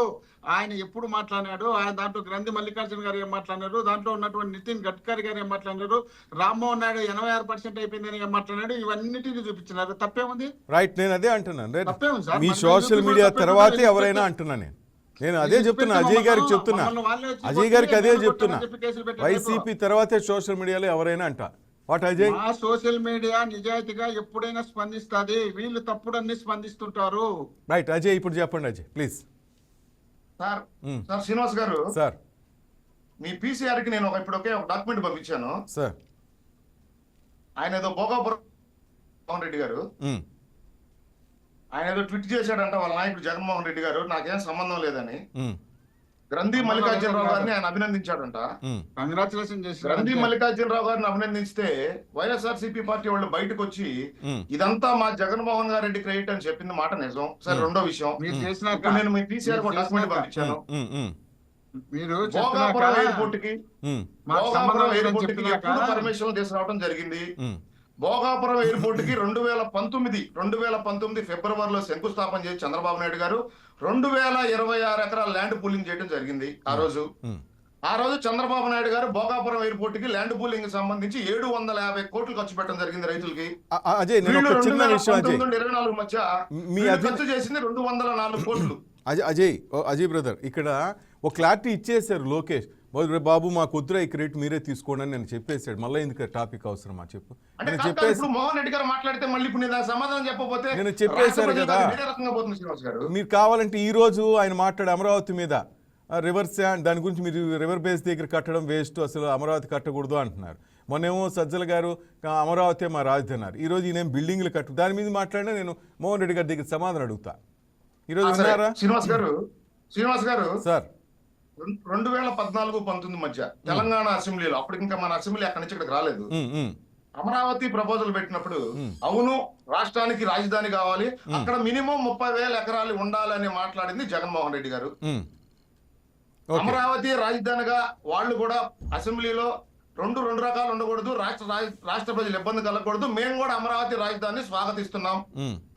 ఆయన ఎప్పుడు మాట్లాడినాడు? ఆయన దాంట్లో గ్రంథి మల్లికార్జున గారు ఏం మాట్లాడినారు, దాంట్లో ఉన్నటువంటి నితిన్ గడ్కరీ గారు ఏం మాట్లాడినారు, రామ్మోహన్ నాయుడు 86% అయిపోయిందని ఏం మాట్లాడినాడు, ఇవన్నిటిని చూపించినారు. తప్పేముంది? రైట్, నేను అదే అంటున్నాను. మీ సోషల్ మీడియా తర్వాతే ఎవరైనా అంటున్నా నేను అదే చెప్తున్నా. అజయ్ గారికి చెప్తున్నా, అజయ్ గారికి అదే చెప్తున్నా. వైసీపీ తర్వాతే సోషల్ మీడియాలో ఎవరైనా అంట. వాట్ అజయ్? సోషల్ మీడియా నిజాయితీగా ఎప్పుడైనా స్పందిస్తుంది, వీళ్ళు తప్పుడన్ని స్పందిస్తుంటారు. రైట్ అజయ్, ఇప్పుడు చెప్పండి అజయ్ ప్లీజ్. సార్ శ్రీనివాస్ గారు, సార్ మీ పీసీఆర్ కి నేను ఇప్పుడు ఒక డాక్యుమెంట్ పంపించాను సార్. ఆయన ఏదో భోగాపురం మోహన్ రెడ్డి గారు ఆయన ఏదో ట్వీట్ చేశాడంట వాళ్ళ నాయకుడు జగన్మోహన్ రెడ్డి గారు, నాకేం సంబంధం లేదని గ్రంథి మల్లికార్జునరావు గారిని ఆయన అభినందించాడంట. గ్రంథి మల్లికార్జునరావు గారిని అభినందిస్తే వైఎస్ఆర్సీపీ పార్టీ వాళ్ళు బయటకు వచ్చి ఇదంతా మా జగన్మోహన్ రెడ్డి క్రెడిట్ అని చెప్పింది మాట నిజం. సరే, రెండో విషయం, నేను మీ పీసీఆర్ డాక్యుమెంట్ పంపించాను. భోగాపురం ఎయిర్పోర్ట్ కి ఎప్పుడు పర్మిషన్ తీసుకురావడం జరిగింది. భోగాపురం ఎయిర్పోర్ట్ కి 2019 ఫిబ్రవరిలో శంకుస్థాపన చేసి చంద్రబాబు నాయుడు గారు 2026 ఎకరాల ల్యాండ్ పూలింగ్ చేయడం జరిగింది. ఆ రోజు చంద్రబాబు నాయుడు గారు భోగాపురం ఎయిర్పోర్ట్ కి ల్యాండ్ పూలింగ్ కి సంబంధించి 750 కోట్లు ఖర్చు పెట్టడం జరిగింది రైతులకి. 2024 మధ్య ఖర్చు చేసింది 204 కోట్లు. అజయ్ బ్రదర్, ఇక్కడ ఒక క్లారిటీ ఇచ్చేసారు లోకేష్ బాబు, మా కుదురా ఈ క్రెడిట్ మీరే తీసుకోండి అని నేను చెప్పేసాడు. మళ్ళీ ఎందుకు టాపిక్ అవసరమా చెప్పు? నేను చెప్పేసి మోహన్ రెడ్డి గారు మాట్లాడితే మళ్ళీ ఇప్పుడు నేను సమాధానం చెప్పకపోతే నేను చెప్పేశాను కదా. మీరు కావాలంటే ఈ రోజు ఆయన మాట్లాడే అమరావతి మీద రివర్స్ దాని గురించి మీరు రివర్ బేస్ దగ్గర కట్టడం వేస్ట్, అసలు అమరావతి కట్టకూడదు అంటున్నారు. మొన్నేమో సజ్జల గారు అమరావతి మా రాజధాని అన్నారు. ఈరోజు ఈయన బిల్డింగ్లు కట్టు దాని మీద మాట్లాడినా నేను మోహన్ రెడ్డి గారి దగ్గర సమాధానం అడుగుతా. ఈరోజు విన్నారా శ్రీనివాస్ గారు? సార్ 2014-19 మధ్య తెలంగాణ అసెంబ్లీలో, అప్పటికి ఇంకా మన అసెంబ్లీ అక్కడి నుంచి ఇక్కడికి రాలేదు, అమరావతి ప్రపోజల్ పెట్టినప్పుడు అవును రాష్ట్రానికి రాజధాని కావాలి, అక్కడ మినిమం 30,000 ఎకరాలు ఉండాలని మాట్లాడింది జగన్మోహన్ రెడ్డి గారు. అమరావతి రాజధానిగా వాళ్ళు కూడా అసెంబ్లీలో రెండు రకాలు ఉండకూడదు, రాష్ట్ర ప్రజలు ఇబ్బంది కలగకూడదు, మేము కూడా అమరావతి రాజధానిని స్వాగతిస్తున్నాం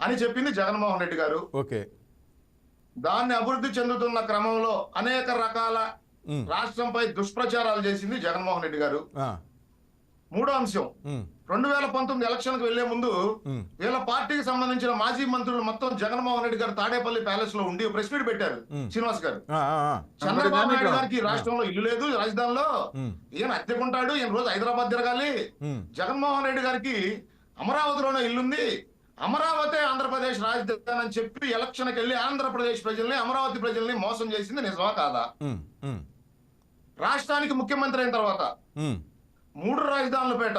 అని చెప్పింది జగన్మోహన్ రెడ్డి గారు. దాన్ని అభివృద్ధి చెందుతున్న క్రమంలో అనేక రకాల రాష్ట్రంపై దుష్ప్రచారాలు చేసింది జగన్మోహన్ రెడ్డి గారు. మూడో అంశం 2019 ఎలక్షన్ వెళ్లే ముందు వీళ్ళ పార్టీకి సంబంధించిన మాజీ మంత్రులు మొత్తం జగన్మోహన్ రెడ్డి గారు తాడేపల్లి ప్యాలెస్ లో ఉండి ప్రెస్ మీట్ పెట్టారు శ్రీనివాస్ గారు. చంద్రబాబు నాయుడు గారికి రాష్ట్రంలో ఇల్లు లేదు, రాజధానిలో ఈయన అద్దెకుంటాడు, ఈయన రోజు హైదరాబాద్ తిరగాలి. జగన్మోహన్ రెడ్డి గారికి అమరావతిలోనే ఇల్లుంది, అమరావతి ఆంధ్రప్రదేశ్ రాజధాని అని చెప్పి ఎలక్షన్కి వెళ్ళి ఆంధ్రప్రదేశ్ ప్రజల్ని అమరావతి ప్రజల్ని మోసం చేసింది నిజమా కాదా? రాష్ట్రానికి ముఖ్యమంత్రి అయిన తర్వాత 3 రాజధానుల పేట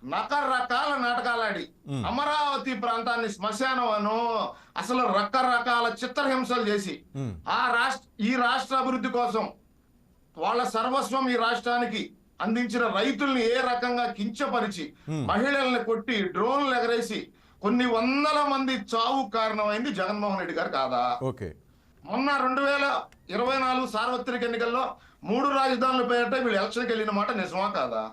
రకరకాల నాటకాలాడి అమరావతి ప్రాంతాన్ని శ్మశానం అను అసలు రకరకాల చిత్రహింసలు చేసి ఈ రాష్ట్ర అభివృద్ధి కోసం వాళ్ళ సర్వస్వం ఈ రాష్ట్రానికి అందించిన రైతుల్ని ఏ రకంగా కించపరిచి మహిళల్ని కొట్టి డ్రోన్లు ఎగరేసి కొన్ని వందల మంది చావు కారణమైంది జగన్మోహన్ రెడ్డి గారు కాదా? మొన్న 2024 సార్వత్రిక ఎన్నికల్లో 3 రాజధానుల పేరిట వీళ్ళు ఎలక్షన్కి వెళ్ళిన మాట నిజమా కాదా?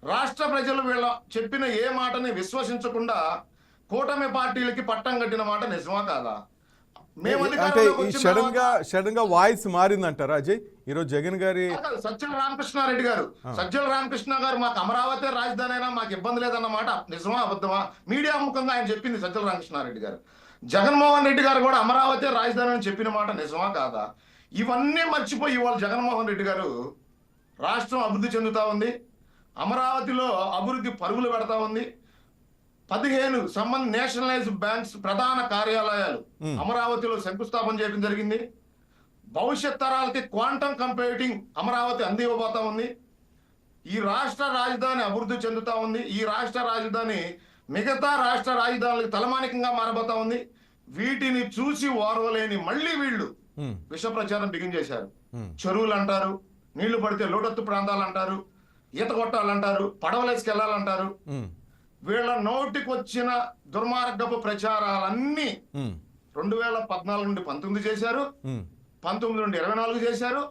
రాష్ట్ర ప్రజలు వీళ్ళ చెప్పిన ఏ మాటని విశ్వసించకుండా కూటమి పార్టీలకి పట్టం కట్టిన మాట నిజమా కాదా? సడన్ గా వాయిస్ మారిందంటారా అజయ్? ఈరోజు జగన్ గారి సజ్జల రామకృష్ణారెడ్డి గారు సజ్జల రామకృష్ణ గారు మాకు అమరావతి రాజధాని అయినా మాకు ఇబ్బంది లేదన్నమాట నిజమా అబద్ధమా? మీడియా ముఖంగా ఆయన చెప్పింది సజ్జల రామకృష్ణారెడ్డి గారు. జగన్మోహన్ రెడ్డి గారు కూడా అమరావతి రాజధాని అని చెప్పిన మాట నిజమా కాదా? ఇవన్నీ మర్చిపోయి ఇవాళ జగన్మోహన్ రెడ్డి గారు రాష్ట్రం అభివృద్ధి చెందుతా ఉంది, అమరావతిలో అభివృద్ధి పరుగులు పెడతా ఉంది. 15 నేషనలైజ్డ్ బ్యాంక్స్ ప్రధాన కార్యాలయాలు అమరావతిలో శంకుస్థాపన చేయడం జరిగింది. భవిష్యత్ తరాలకి క్వాంటమ్ కంప్యూటింగ్ అమరావతి అందివ్వబోతా ఉంది. ఈ రాష్ట్ర రాజధాని అభివృద్ధి చెందుతా ఉంది. ఈ రాష్ట్ర రాజధాని మిగతా రాష్ట్ర రాజధానులకు తలమానికంగా మారబోతా ఉంది. వీటిని చూసి ఓర్వలేని మళ్ళీ వీళ్ళు విష ప్రచారం బిగించేశారు. చెరువులు అంటారు, నీళ్లు పడితే లోటత్తు ప్రాంతాలు అంటారు, ఈత కొట్టాలంటారు, పడవలేసుకెళ్లాలంటారు. వీళ్ళ నోటికి వచ్చిన దుర్మార్గపు ప్రచారాలన్నీ 2014 నుండి 19 చేశారు, 19 నుండి 24 చేశారు.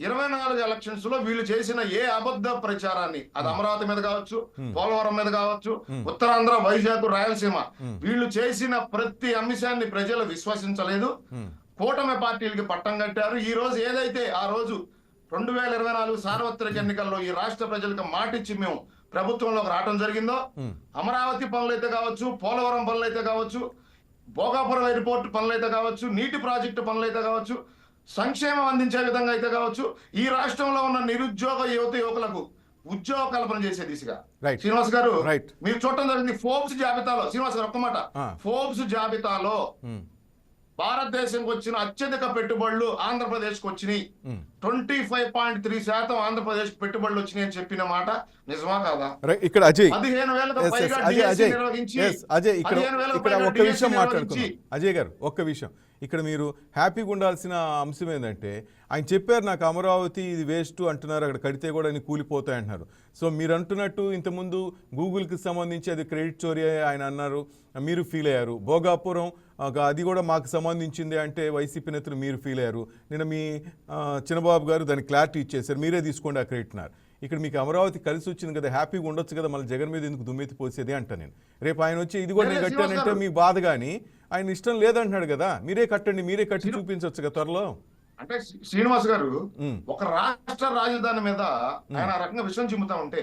24 ఎలక్షన్స్ లో వీళ్ళు చేసిన ఏ అబద్ధ ప్రచారాన్ని, అది అమరావతి మీద కావచ్చు, పోలవరం మీద కావచ్చు, ఉత్తరాంధ్ర, వైజాగ్, రాయలసీమ, వీళ్ళు చేసిన ప్రతి అంశాన్ని ప్రజలు విశ్వసించలేదు. కూటమి పార్టీలకి పట్టం కట్టారు. ఈ రోజు ఏదైతే ఆ రోజు 2024 సార్వత్రిక ఎన్నికల్లో ఈ రాష్ట్ర ప్రజలకు మాటిచ్చి మేము ప్రభుత్వంలోకి రావడం జరిగిందో, అమరావతి పనులైతే కావచ్చు, పోలవరం పనులైతే కావచ్చు, భోగాపురం ఎయిర్పోర్ట్ పనులైతే కావచ్చు, నీటి ప్రాజెక్టు పనులైతే కావచ్చు, సంక్షేమం అందించే విధంగా అయితే కావచ్చు, ఈ రాష్ట్రంలో ఉన్న నిరుద్యోగ యువకులకు ఉద్యోగ కల్పన చేసే దిశగా శ్రీనివాస్ గారు మీరు చూడటం జరిగింది. ఫోర్బ్స్ జాబితాలో శ్రీనివాస్ గారు ఒక్క మాట, ఫోర్బ్స్ జాబితాలో భారతదేశంకి వచ్చిన అత్యధిక పెట్టుబడులు ఆంధ్రప్రదేశ్ కు వచ్చినాయి. 25.3% ఆంధ్రప్రదేశ్ పెట్టుబడులు వచ్చినాయి అని చెప్పిన మాట నిజమా కాదా? ఇక్కడ అజయ్ 15,000 పైగా డిఎస్సి నిర్వహించి అజయ్ ఇక్కడ ఒక్క విషయం మాట్లాడుతున్నాం. అజయ్ గారు ఒక్క విషయం, ఇక్కడ మీరు హ్యాపీగా ఉండాల్సిన అంశం ఏంటంటే ఆయన చెప్పారు నాకు అమరావతి ఇది వేస్ట్ అంటున్నారు, అక్కడ కడితే కూడా అన్ని కూలిపోతాయి అంటున్నారు. సో మీరు అంటున్నట్టు ఇంతకుముందు గూగుల్కి సంబంధించి అది క్రెడిట్ చోరీ ఆయన అన్నారు, మీరు ఫీల్ అయ్యారు. భోగాపురం అది కూడా మాకు సంబంధించింది అంటే వైసీపీ నేతలు మీరు ఫీల్ అయ్యారు. నిన్న మీ చిన్నబాబు గారు దానికి క్లారిటీ ఇచ్చేసారు, మీరే తీసుకోండి ఆ క్రెడిట్న్నారు. ఇక్కడ మీకు అమరావతి కలిసి వచ్చింది కదా, హ్యాపీగా ఉండొచ్చు కదా, మళ్ళీ జగన్ మీద ఎందుకు దుమ్మెత్తి పోసేది అంట నేను. రేపు ఆయన వచ్చి ఇది కూడా నేను కట్టానంటే మీకు బాధ, కానీ ఆయన ఇష్టం లేదంటున్నాడు కదా, మీరే కట్టండి, మీరే కట్టి చూపించవచ్చు కదా త్వరలో. అంటే శ్రీనివాస్ గారు ఒక రాష్ట్ర రాజధాని మీద ఆయన ఆ రకంగా విషయం చిమ్ముతా ఉంటే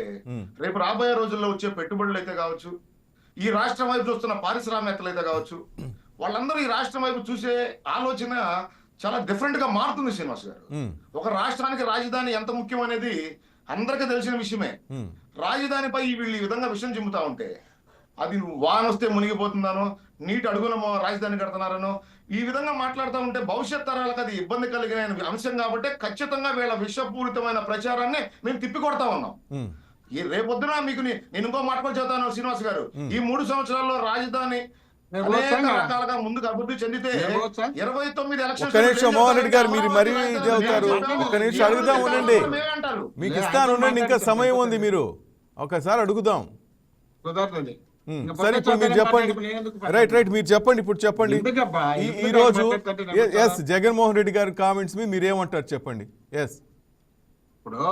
రేపు రాబోయే రోజుల్లో వచ్చే పెట్టుబడులు అయితే కావచ్చు, ఈ రాష్ట్రం వైపు చూస్తున్న పారిశ్రామికలు అయితే కావచ్చు, వాళ్ళందరూ ఈ రాష్ట్రం వైపు చూసే ఆలోచన చాలా డిఫరెంట్ గా మారుతుంది శ్రీనివాస్ గారు. ఒక రాష్ట్రానికి రాజధాని ఎంత ముఖ్యం అనేది అందరికీ తెలిసిన విషయమే. రాజధానిపై వీళ్ళు ఈ విధంగా విషయం చిమ్ముతా ఉంటే అది వాన వస్తే మునిగిపోతుందానో, నీటి అడుగున రాజధాని కడుతున్నారనో ఈ విధంగా మాట్లాడుతూ ఉంటే భవిష్యత్ తరాలకు అది ఇబ్బంది కలిగిన అంశం కాబట్టి ఖచ్చితంగా వీళ్ళ విషపూరితమైన ప్రచారాన్ని మేము తిప్పికొడతా ఉన్నాం. ఈ రేపొద్దున మీకు నేను ఇంకో మాట కూడా చెబుతాను శ్రీనివాస్ గారు, ఈ 3 సంవత్సరాల్లో రాజధాని రకాలుగా ముందుకు అభివృద్ధి చెందితే 29 ఎలక్షన్స్ మోహన్ రెడ్డి గారు మీరు మరీ ఇది అవుతారు. ఒక్క నిమిషం అడుగుదాం, ఉండండి, మీకు ఇస్తాను, ఉండండి, ఇంకా సమయం ఉంది, మీరు ఒకసారి అడుగుదాం. సరే ఇప్పుడు మీరు చెప్పండి. రైట్ మీరు చెప్పండి, ఇప్పుడు చెప్పండి. ఈ రోజు ఎస్ జగన్మోహన్ రెడ్డి గారి కామెంట్స్ మీరేమంటారు చెప్పండి. ఎస్ ఇప్పుడు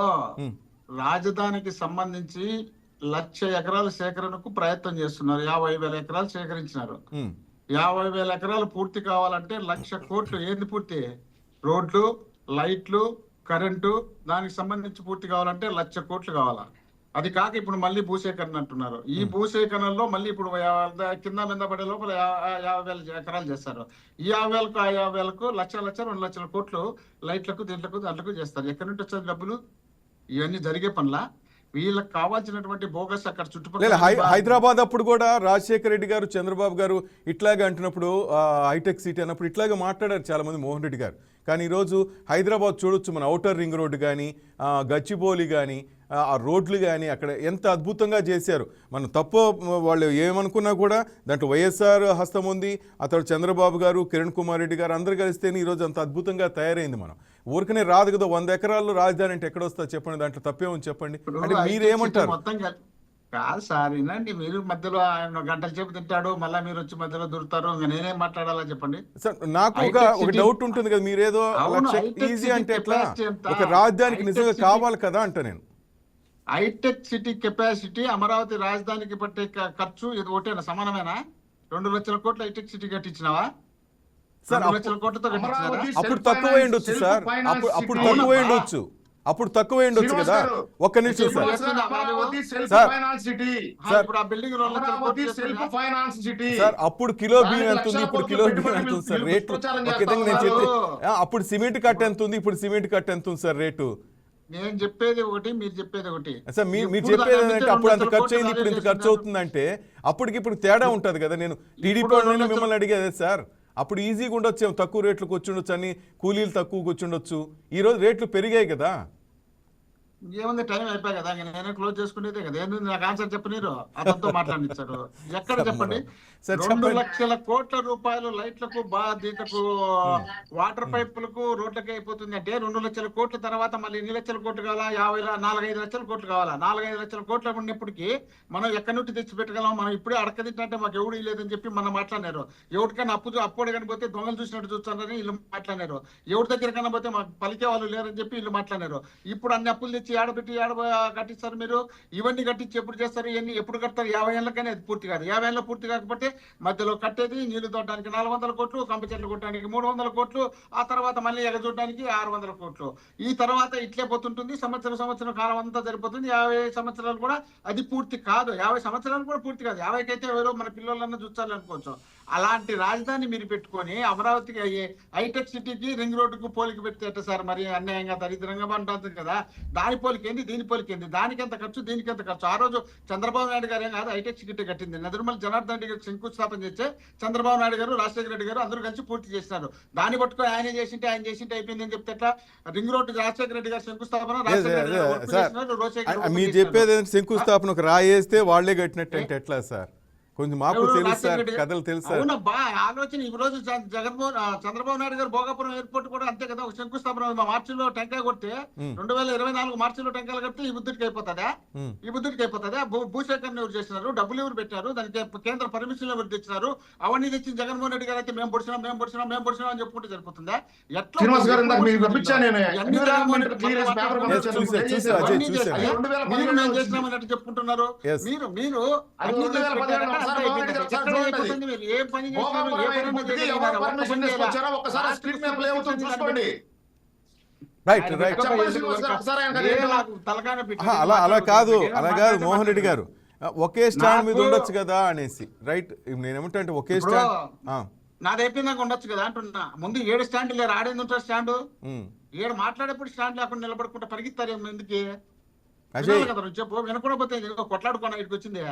రాజధానికి సంబంధించి 1,00,000 ఎకరాల సేకరణకు ప్రయత్నం చేస్తున్నారు. 50,000 ఎకరాలు సేకరించినారు. 50,000 ఎకరాలు పూర్తి కావాలంటే 1,00,000 కోట్లు. ఏంది పూర్తి? రోడ్లు, లైట్లు, కరెంటు, దానికి సంబంధించి పూర్తి కావాలంటే 1,00,000 కోట్లు కావాలా. అది కాక ఇప్పుడు మళ్ళీ భూసేకరణ అంటున్నారు. ఈ భూసేకరణలో మళ్ళీ ఇప్పుడు కింద మీద పడే లోపల 50,000 ఎకరాలు చేస్తారు. ఈ 50,000కు ఆ 50,000కు లక్ష 2 లక్షల కోట్లు లైట్లకు దీంట్లకు దాంట్లకు చేస్తారు. ఎక్కడి నుండి వచ్చేది డబ్బులు? ఇవన్నీ జరిగే పనుల వీళ్ళకి కావాల్సినటువంటి బోగస్ అక్కడ చుట్టుపక్కల హైదరాబాద్ అప్పుడు కూడా రాజశేఖర రెడ్డి గారు చంద్రబాబు గారు ఇట్లాగే అంటున్నప్పుడు హైటెక్ సిటీ అన్నప్పుడు ఇట్లాగే మాట్లాడారు చాలామంది మోహన్ రెడ్డి గారు. కానీ ఈరోజు హైదరాబాద్ చూడొచ్చు, మన ఔటర్ రింగ్ రోడ్డు కానీ గచ్చిబౌలి కానీ ఆ రోడ్లు కానీ అక్కడ ఎంత అద్భుతంగా చేశారు. మనం తప్పు వాళ్ళు ఏమనుకున్నా కూడా దాంట్లో వైఎస్ఆర్ హస్తం ఉంది. అతడు చంద్రబాబు గారు, కిరణ్ కుమార్ రెడ్డి గారు అందరు కలిస్తేనే ఈరోజు అంత అద్భుతంగా తయారైంది. మనం ఊరికనే రాదు కదా, 100 ఎకరాల్లో రాజధాని అంటే ఎక్కడొస్తా చెప్పండి, దాంట్లో తప్పేమని చెప్పండి. అంటే మీరేమంటారు? మొత్తం కాదు సార్, వినండి. మీరు మధ్యలో ఆయన గంటల సేపు తింటాడు, మళ్ళీ మీరు వచ్చి మధ్యలో దొరుకుతారు. నేనేం మాట్లాడాలా చెప్పండి సార్? నాకు ఒక డౌట్ ఉంటుంది కదా, మీరేదో ఈజీ అంటే ఎట్లా? ఒక రాజధానికి నిజంగా కావాలి కదా అంట నేను. హైటెక్ సిటీ కెపాసిటీ అమరావతి రాజధానికి పట్టే ఖర్చు ఇది ఒకటేనా? సమానమేనా? 2 లక్షల కోట్లు హైటెక్ సిటీ కట్టించినావా? సార్ 2 లక్షల కోట్లతో కట్టించినారా? అప్పుడు తక్కువ ఉండొచ్చు సార్, అప్పుడు తక్కువ ఉండొచ్చు, అప్పుడు తక్కువ ఉండొచ్చు కదా. ఒక్క నిమిషం సార్. ఇప్పుడు ఆ బిల్డింగ్ 2 లక్షల కోట్లు సార్ అప్పుడు కిలో బియ్యం ఎంత ఉంది, ఇప్పుడు కిలో బియ్యం ఎంత ఉంది సార్ రేట్లు? ఒక విధంగా నేను చెప్తే అప్పుడు సిమెంట్ కట్ట ఎంత ఉంది, ఇప్పుడు సిమెంట్ కట్ట ఎంత ఉంది సార్ రేటు? నేను చెప్పేది ఒకటి, మీరు చెప్పేది ఒకటి. సార్ మీరు చెప్పేది ఏంటంటే అప్పుడు అంత ఖర్చు అయింది, ఇప్పుడు ఇంత ఖర్చు అవుతుందంటే అప్పటికి ఇప్పుడు తేడా ఉంటుంది కదా. నేను టీడీపీ మిమ్మల్ని అడిగేదే సార్, అప్పుడు ఈజీగా ఉండొచ్చు, తక్కువ రేట్లకు వచ్చుండొచ్చు, అని కూలీలు తక్కువకి వచ్చుండొచ్చు. ఈరోజు రేట్లు పెరిగాయి కదా. ఏముంది, టైం అయిపోయి కదా, నేనే క్లోజ్ చేసుకునేదే కదా. ఏంది నాకు ఆన్సర్ చెప్పనీరు, అతనితో మాట్లాడించారు. ఎక్కడ చెప్పండి? 2 లక్షల కోట్ల రూపాయలు లైట్లకు దీంట్లకు వాటర్ పైపులకు రోడ్లకి అయిపోతుంది అంటే 2 లక్షల కోట్ల తర్వాత మళ్ళీ ఎన్ని లక్షల కోట్లు కావాలా? 4-5 లక్షల కోట్లు కావాలా? 4-5 లక్షల కోట్లు ఉన్నప్పటికీ మనం ఎక్కడి నుండి తెచ్చి పెట్టగలం? మనం ఇప్పుడే అడకదింటే మాకు ఎవడు లేదని చెప్పి మనం మాట్లాడినారు. ఎవరికైనా అప్పుడు కనిపోతే దొంగలు చూసినట్టు చూస్తారని వీళ్ళు మాట్లాడినారు. ఎవరి దగ్గర కనపోతే మాకు పలికే వాళ్ళు లేరని చెప్పి వీళ్ళు మాట్లాడినారు. ఇప్పుడు అన్ని అప్పులు తెచ్చి ఆడబెట్టి కట్టిస్తారు మీరు. ఇవన్నీ కట్టించి ఎప్పుడు చేస్తారు? ఇవన్నీ ఎప్పుడు కడతారు? 50 ఏళ్ళకనే అది పూర్తి కాదు. 50 ఏళ్ళ పూర్తి కాకపోతే మధ్యలో కట్టేది నీళ్లు తోడడానికి 400 కోట్లు, కంప చెట్లు కొట్టడానికి 300 కోట్లు, ఆ తర్వాత మళ్ళీ ఎగజూడడానికి 600 కోట్లు. ఈ తర్వాత ఇట్లే పోతుంటుంది. సంవత్సరం కాలం అంతా సరిపోతుంది. 50 సంవత్సరాలు కూడా అది పూర్తి కాదు. 50 సంవత్సరాలు కూడా పూర్తి కాదు. 50కి అయితే ఎవరో మన పిల్లలన్నా చూస్తారు అనుకోవచ్చు. అలాంటి రాజధాని మీరు పెట్టుకొని అమరావతికి హైటెక్ సిటీకి రింగ్ రోడ్డుకు పోలికి పెడితే సార్ మరి అన్యాయంగా దరిద్రంగా ఉంటుంది కదా. దాని పోలికేంది, దీని పోలికేంది? దానికి ఎంత ఖర్చు, దీనికి ఎంత ఖర్చు? ఆ రోజు చంద్రబాబు నాయుడు గారు ఏం కాదు హైటెక్ సిటీ కట్టింది. నదురుమల జనార్దన్ రెడ్డి గారు శంకుస్థాపన చేస్తే చంద్రబాబు నాయుడు గారు, రాజశేఖర రెడ్డి గారు అందరూ కలిసి పూర్తి చేస్తున్నారు. దాన్ని పట్టుకొని ఆయన చేసింటే అయిపోయింది అని చెప్తే ఎట్లా? రింగ్ రోడ్డు రాజశేఖర రెడ్డి గారు శంకుస్థాపన, మీరు చెప్పేది శంకుస్థాపన ఒక రాయేస్తే వాళ్లే కట్టినట్టు అంటే ఎట్లా సార్? కొంచెం మాకు తెలుసు సార్, కథలు తెలుసు. అవునబ్బా, ఆలోచన ఈ రోజు చంద్రబాబు నాయుడు గారు భోగాపురం ఎయిర్పోర్ట్ కూడా అంతే కదా, ఒక శంకుస్థాపన మార్చిలో టెంకాయ కొడితే 2024 మార్చిలో టెంకాయలు కడితే ఈ బుద్ధుడికి అయిపోతుందా? ఈ బుద్ధుడికి అయిపోతుందా? భూసేకరణ ఎవరు చేసినారు? డబ్బులు ఎవరు పెట్టారు? దానికి కేంద్ర పర్మిషన్ ఎవరు తెచ్చినారు? అవన్నీ తెచ్చిన జగన్మోహన్ రెడ్డి గారు అయితే మేము పొడిచినాం అని చెప్పుకుంటే సరిపోతుందా? ఎట్లా చెప్పుకుంటున్నారు మీరు? అలా కాదు మోహన్ రెడ్డి గారు, ఒకే స్టాండ్ మీద ఉండొచ్చు కదా అనేసి. రైట్, నేనేమంటా అంటే ఒకే స్టాండ్ నాది అయిపోయిందాక ఉండొచ్చు కదా అంటున్నా. ముందు 7 స్టాండ్ లేరు, ఆడేంది ఉంటారు స్టాండ్? 7 మాట్లాడేప్పుడు స్టాండ్ లేకుండా నిలబడుకుంటా పరిగెత్తారు ఎందుకు? కదా చెప్పు, వినకుండా పోతే కొట్లాడుకున్నా ఇక్కడికి వచ్చింది.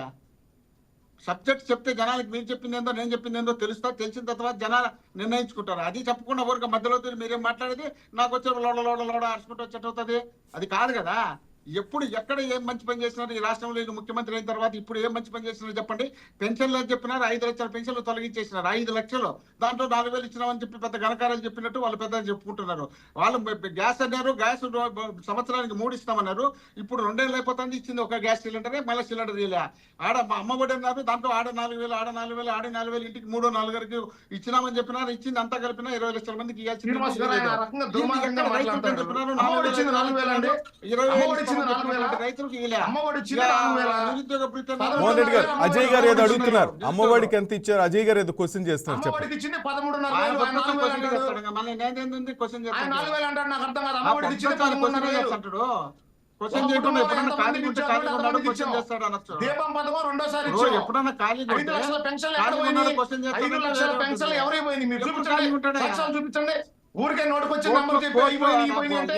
సబ్జెక్ట్ చెప్తే జనానికి మీరు చెప్పింది ఏందో నేను చెప్పింది ఏందో తెలిసిన తర్వాత జనాలు నిర్ణయించుకుంటారు. అది చెప్పకుండా ఊరిక మధ్యలో మీరేం మాట్లాడేది నాకు వచ్చే లోడ అరుచుకుంటూ వచ్చేటవుతుంది. అది కాదు కదా. ఎప్పుడు ఎక్కడ ఏం మంచి పని చేసినారు ఈ రాష్ట్రంలో? ముఖ్యమంత్రి అయిన తర్వాత ఇప్పుడు ఏం మంచి పని చేసినారు చెప్పండి. పెన్షన్లు అని చెప్పినారు, 5 లక్షల పెన్షన్లు తొలగించేసినారు. 5 లక్షలు దాంట్లో 4,000 ఇచ్చినామని చెప్పి పెద్ద ఘనకారాలు చెప్పినట్టు వాళ్ళు పెద్ద చెప్పుకుంటున్నారు. వాళ్ళు గ్యాస్ అన్నారు, గ్యాస్ సంవత్సరానికి 3 ఇస్తామన్నారు. ఇప్పుడు 2 ఏళ్ళు అయిపోతుంది, ఇచ్చింది ఒక గ్యాస్ సిలిండరే, మళ్ళీ సిలిండర్ ఇలా ఆడ అమ్మఒడి అన్నారు, దాంట్లో ఆడ 4,000 ఇంటికి 3-4 ఇచ్చినామని చెప్పినారు. ఇచ్చింది అంతా కలిపినా 20 లక్షల మందికి ఇవ్వాల్సింది. 20 అజయ్ గారు ఏదో అడుగుతున్నారు, అమ్మఒడికి ఎంత ఇచ్చారు? అజయ్ గారు ఏదో క్వశ్చన్ చేస్తున్నారు, చెప్పండి. క్వశ్చన్ చేయకుండా ఎప్పుడన్నా ఖాళీగా ఉంటే ఖాళీగా ఉన్నాడు క్వశ్చన్ చేస్తాడు అనొచ్చు. దీపం పథకం రెండోసారి రోజు ఎప్పుడన్నా ఖాళీగా 5 ఉంటే లక్షల పెన్షన్లు ఎక్కడ ఖాళీగా పోయినాయి? ఉన్నాడు క్వశ్చన్ 5 లక్షల పెన్షన్లు చేస్తాడు. ఎవరికి పోయింది? మీరు ఎప్పుడు చూపించండి, ఖాళీగా ఉంటాడా? లక్షలు చూపించండి. ఊరికే నోటుకొచ్చి నెంబర్ చెప్పి అయిపోయింది అంటే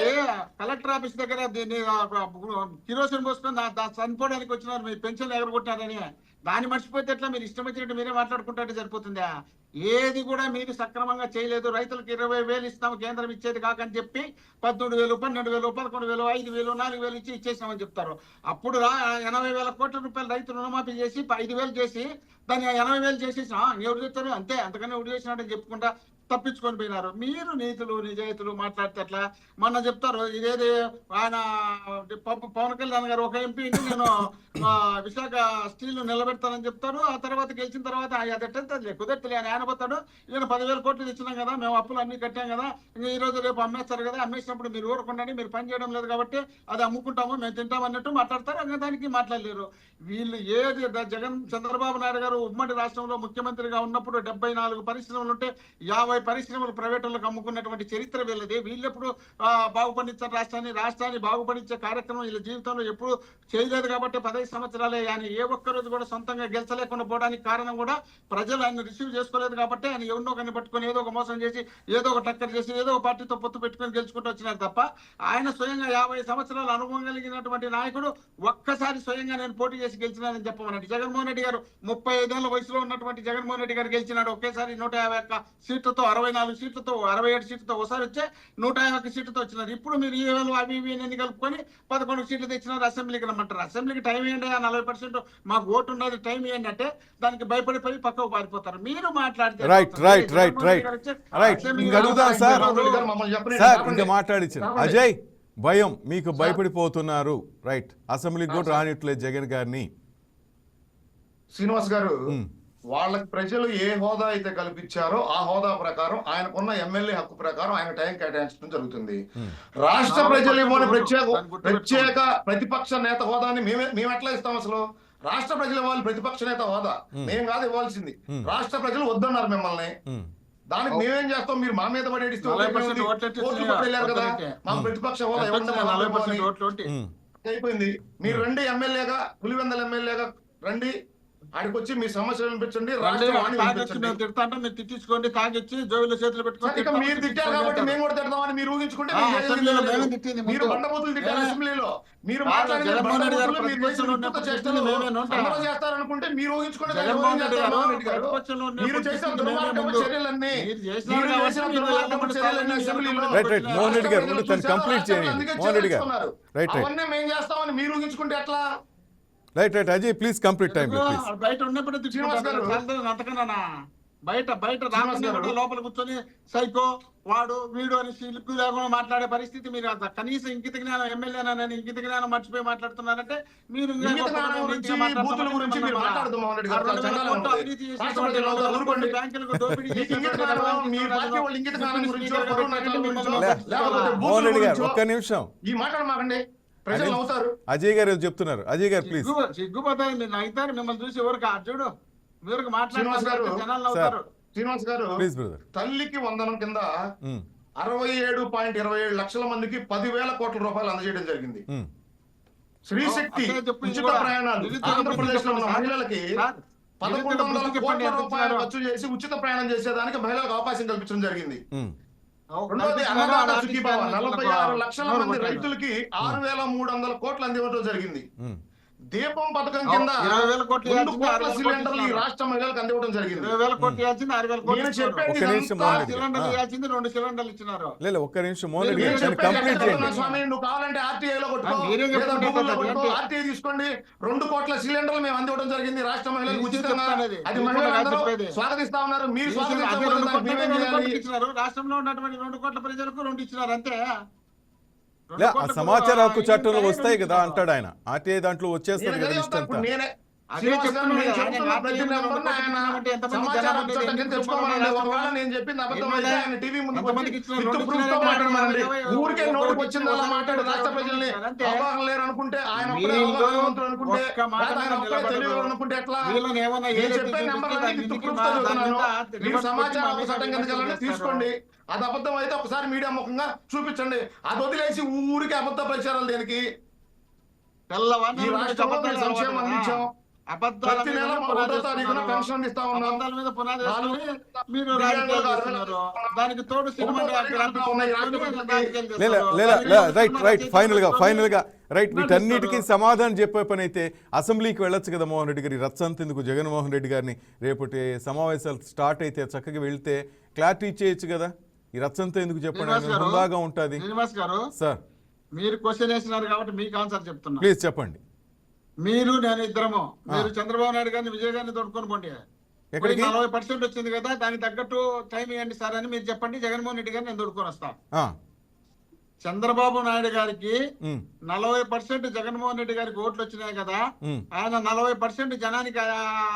కలెక్టర్ ఆఫీస్ దగ్గర దీన్ని కిరోసిన్ పోసుకొని చనిపోవడానికి వచ్చినారు, మీ పెన్షన్ ఎగరగొట్టారని. దాన్ని మర్చిపోతే ఎట్లా? మీరు ఇష్టం వచ్చినట్టు మీరే మాట్లాడుకుంటే సరిపోతుందా? ఏది కూడా మీరు సక్రమంగా చేయలేదు. రైతులకు 20,000 ఇస్తాము కేంద్రం ఇచ్చేది కాకని చెప్పి 13,000, 12,000, 11,000, 5,000, 4,000 ఇచ్చేసామని చెప్తారు. అప్పుడు 80,000 కోట్ల రూపాయలు రైతు రుణమాఫీ చేసి 5,000 చేసి దాన్ని 80,000 చేసేసిన ఎవరు చెప్తారు? అంతే, అంతకన్నా ఎవరు చేసినట్టు చెప్పుకుంటా తప్పించుకొని పోయినారు. మీరు నీతులు నిజాయితీలు మాట్లాడితే అట్లా మొన్న చెప్తారు ఇదేది ఆయన పవన్ కళ్యాణ్ గారు ఒక ఎంపీ నేను విశాఖ స్టీల్ నిలబెడతానని చెప్తారు. ఆ తర్వాత గెలిచిన తర్వాత అది కుదరతలే అని ఆయన పోతాడు. ఈయన 10,000 కోట్లు ఇచ్చినాం కదా, మేము అప్పులు అన్ని కట్టాం కదా, ఇంకా ఈ రోజు రేపు అమ్మేస్తారు కదా, అమ్మేసినప్పుడు మీరు ఊరకుండండి, మీరు పని చేయడం లేదు కాబట్టి అది అమ్ముకుంటాము, మేము తింటాం అన్నట్టు మాట్లాడతారు. ఇంకా దానికి మాట్లాడలేరు వీళ్ళు. ఏది చంద్రబాబు నాయుడు గారు ఉమ్మడి రాష్ట్రంలో ముఖ్యమంత్రిగా ఉన్నప్పుడు 74 పరిశ్రమలు ఉంటే 50 పరిశ్రమలు ప్రైవేట్ వాళ్ళకి అమ్ముకున్నటువంటి చరిత్ర వీళ్ళది. వీళ్ళెప్పుడు బాగుపడించారు రాష్ట్రాన్ని బాగుపడించే కార్యక్రమం వీళ్ళ జీవితంలో ఎప్పుడు చేయలేదు కాబట్టి 15 సంవత్సరాలే. ఆయన ఏ ఒక్క రోజు కూడా సొంతంగా గెలిచలేకుండా పోవడానికి కారణం కూడా ప్రజలు ఆయన రిసీవ్ చేసుకోలేదు కాబట్టి ఆయన ఎవరినో కానీ పట్టుకొని ఏదో ఒక మోసం చేసి ఏదో ఒక టక్కర్ చేసి ఏదో ఒక పార్టీతో పొత్తు పెట్టుకొని గెలుచుకుంటూ వచ్చినారు తప్ప ఆయన స్వయంగా 50 సంవత్సరాల అనుభవం కలిగినటువంటి నాయకుడు ఒక్కసారి స్వయంగా నేను పోటీ చేసి గెలిచినానని చెప్పమన్నట్టు. జగన్మోహన్ రెడ్డి గారు 35 ఏళ్ల వయసులో ఉన్నటువంటి జగన్మోహన్ రెడ్డి గారు గెలిచినాడు. ఒకేసారి 151 సీట్లతో 64 సీట్లతో 67 సీట్లతో ఒకసారి వచ్చే 151 సీట్లతో వచ్చినారు. ఇప్పుడు మీరు ఈ అవి ఇవి అన్ని కలుపుకొని 11 సీట్లు తెచ్చినారు. అసెంబ్లీకి రమ్మంటారు. అసెంబ్లీకి టైం ఏంటి? 40% మాకు ఓటు ఉన్నది, టైం ఏంటంటే దానికి భయపడిపోయి పక్కకు పారిపోతారు. మీరు మాట్లాడితే మాట్లాడించారు అజయ్ భయం మీకు భయపడిపోతున్నారు. రైట్, అసెంబ్లీకి కూడా రానిట్లేదు జగన్ గారిని. శ్రీనివాస్ గారు, వాళ్ళకి ప్రజలు ఏ హోదా అయితే కల్పించారో ఆ హోదా ప్రకారం ఆయనకున్న ఎమ్మెల్యే హక్కు ప్రకారం ఆయన టైం కేటాయించడం జరుగుతుంది. రాష్ట్ర ప్రజలు ఇవ్వని ప్రత్యేక ప్రతిపక్ష నేత హోదాని మేము ఎట్లా ఇస్తాం? అసలు రాష్ట్ర ప్రజలు ఇవ్వాలి ప్రతిపక్ష నేత హోదా, మేము కాదు ఇవ్వాల్సింది. రాష్ట్ర ప్రజలు వద్దన్నారు మిమ్మల్ని. దానికి మేమేం చేస్తాం? మీరు మా మీద పడేడిస్తే వెళ్ళారు కదా, మాకు ప్రతిపక్ష హోదా అయిపోయింది. మీరు రండి ఎమ్మెల్యేగా, పులివెందల ఎమ్మెల్యేగా రండి, ఆడికి వచ్చి మీ సమస్యలు వినిపించండి. తిట్టించుకోండి, తాగిచ్చి జోబులో చేతులు పెట్టుకోండి. మీరు తిట్టారు కాబట్టి మేము కూడా తిడతామని మీరు ఊహించుకుంటే మీరు బండబూతులు తిట్టారు అసెంబ్లీలో. మీరు చేస్తారనుకుంటే మీరు ఊహించుకుంటే మీరు చేసిన దుర్మార్గపు చర్యలన్నీ అవన్నీ మేము చేస్తామని మీరు ఊహించుకుంటే ఎట్లా? Right right Ajay please complete time. బయట ఉన్నప్పుడు అంతకన్నా బయట రాకుండా లోపల కూర్చొని సైకో వాడు వీడు అని సిల్కు లేకుండా మాట్లాడే పరిస్థితి. మీరు కనీసం ఇంకిత జ్ఞానం ఎమ్మెల్యేనని ఇంకిత జ్ఞానం మర్చిపోయి మాట్లాడుతున్నారంటే మీరు మోహన్ రెడ్డి గారు ఒక్క నిమిషం ఈ మాట మాకండి, ప్రజలు అవుతారు. అజయ్ గారు చెప్తున్నారు. అజయ్ గారు ప్లీజ్. సిగ్గుపోతారు మీరు అవుతారు, మిమ్మల్ని చూసి ఎవరికి చూడు ఎవరికి మాట్లాడుతున్నారు జనాలు అవుతారు. శ్రీనివాస్ గారు, తల్లికి వందనం కింద 67.27 లక్షల మందికి 10,000 కోట్ల రూపాయలు అందజేయడం జరిగింది. శ్రీశక్తి ఉచిత ప్రయాణాలు ఆంధ్రప్రదేశ్ లో ఉన్న మహిళలకి 1,100 కోట్ల రూపాయలు ఖర్చు చేసి ఉచిత ప్రయాణం చేసేదానికి మహిళలకు అవకాశం కల్పించడం జరిగింది. రెండోది అన్నదాత సుఖీభావ 46 లక్షల మంది రైతులకి 6,300 కోట్లు అందివ్వడం జరిగింది. దీపం పథకం కింద 20,000 కోట్లు 2 కోట్ల సిలిండర్లు ఈ రాష్ట్ర మహిళలకు అందివ్వడం జరిగింది. 20,000 కోట్లు ఇచ్చింది, 6,000 కోట్లు నేను చెప్పేది సిలిండర్లు ఇచ్చింది, 2 సిలిండర్లు ఇచ్చినారు. ఒక్క నిమిషం మోహన్ రెడ్డి గారు కంప్లీట్ చేయండి. స్వామి నువ్వు కావాలంటే ఆర్టీఐలో కొట్టుకో, ఆర్టీఐ తీసుకోండి. 2 కోట్ల సిలిండర్లు మేము అందివ్వడం జరిగింది రాష్ట్ర మహిళలకు ఉచితంగా. అది మహిళలందరూ స్వాగతిస్తా ఉన్నారు. మీరు ఇచ్చినారు. రాష్ట్రంలో ఉన్నటువంటి 2 కోట్ల ప్రజలకు 2 ఇచ్చినారు అంతే. సమాచార హక్కు చట్టంలో వస్తాయి కదా అంటాడు ఆయన. ఆర్టీఐ దాంట్లో వచ్చేస్తారు కదా లిస్ట్ అంతా. నేను చెప్పింది అబద్ధం అయితే ఆయన టీవీ ముందు ఊరికే నోటికి వచ్చిందలా మాట్లాడు రాష్ట్ర ప్రజల్ని అవగాహన లేరు అనుకుంటే, ఆయన అవగాహనవంతులు అనుకుంటే, తెలియదు అనుకుంటే ఎట్లా? నేను చెప్పే నెంబర్ మీరు సమాచార హక్కు చట్టం కింద తీసుకోండి. అది అబద్ధం అయితే ఒకసారి మీడియా ముఖంగా చూపించండి. అది వదిలేసి ఊరికి అబద్ధ ప్రచారాలు దేనికి? తెల్లవారిని ఈ రాష్ట్రంలో అబద్ధాలు సంక్షేమం అలవాటు అందించాం. కదా. అబద్ధాల ప్రతి మీద నెల పునాది 1వ తారీఖున వేస్తున్నారు. పెన్షన్ ఇస్తా ఉన్నాం. అబద్ధాల మీద పునాది నాలుగు వేసుకొని మీరు బిర్యానీలు రాజకీయాలు కాదు. చేస్తున్నారు. దానికి తోడు సినిమా 1వ తారీఖున గ్రాంతి ఉన్నాయి. రాజకీయాలు లేదా చేస్తారు. లేదా దానికి తోడు రైట్ సినిమా రైట్ రాజకీయాలు ఫైనల్ గా రైట్ నడుస్తారు. వీటన్నిటికీ సమాధానం చెప్పే పని అయితే అసెంబ్లీకి వెళ్ళొచ్చు కదా మోహన్ రెడ్డి గారి రచ్చంత ఎందుకు జగన్మోహన్ రెడ్డి గారిని రేపటి సమావేశాలు స్టార్ట్ అయితే చక్కగా వెళ్తే క్లారిటీ ఇచ్చేయచ్చు కదా ఈ రచ్చంతా ఎందుకు చెప్పండి శ్రీనివాస్ గారు, హుందాగా ఉంటుంది శ్రీనివాస్ గారు సార్ మీరు క్వశ్చన్ వేసినారు కాబట్టి మీకు ఆన్సర్ చెప్తున్నా. ప్లీజ్ చెప్పండి మీరు నేను ఇద్దరము మీరు చంద్రబాబు నాయుడు గారిని విజయ్ గారిని తోడుకొని పోండి. ఎక్కడికి 40% వచ్చింది కదా, దానికి తగ్గట్టు టైం ఇవ్వండి సార్ అని మీరు చెప్పండి. జగన్మోహన్ రెడ్డి గారిని నేను తోడుకొని వస్తా. చంద్రబాబు నాయుడు గారికి 40% జగన్మోహన్ రెడ్డి గారికి ఓట్లు వచ్చినాయి కదా, ఆయన 40% జనానికి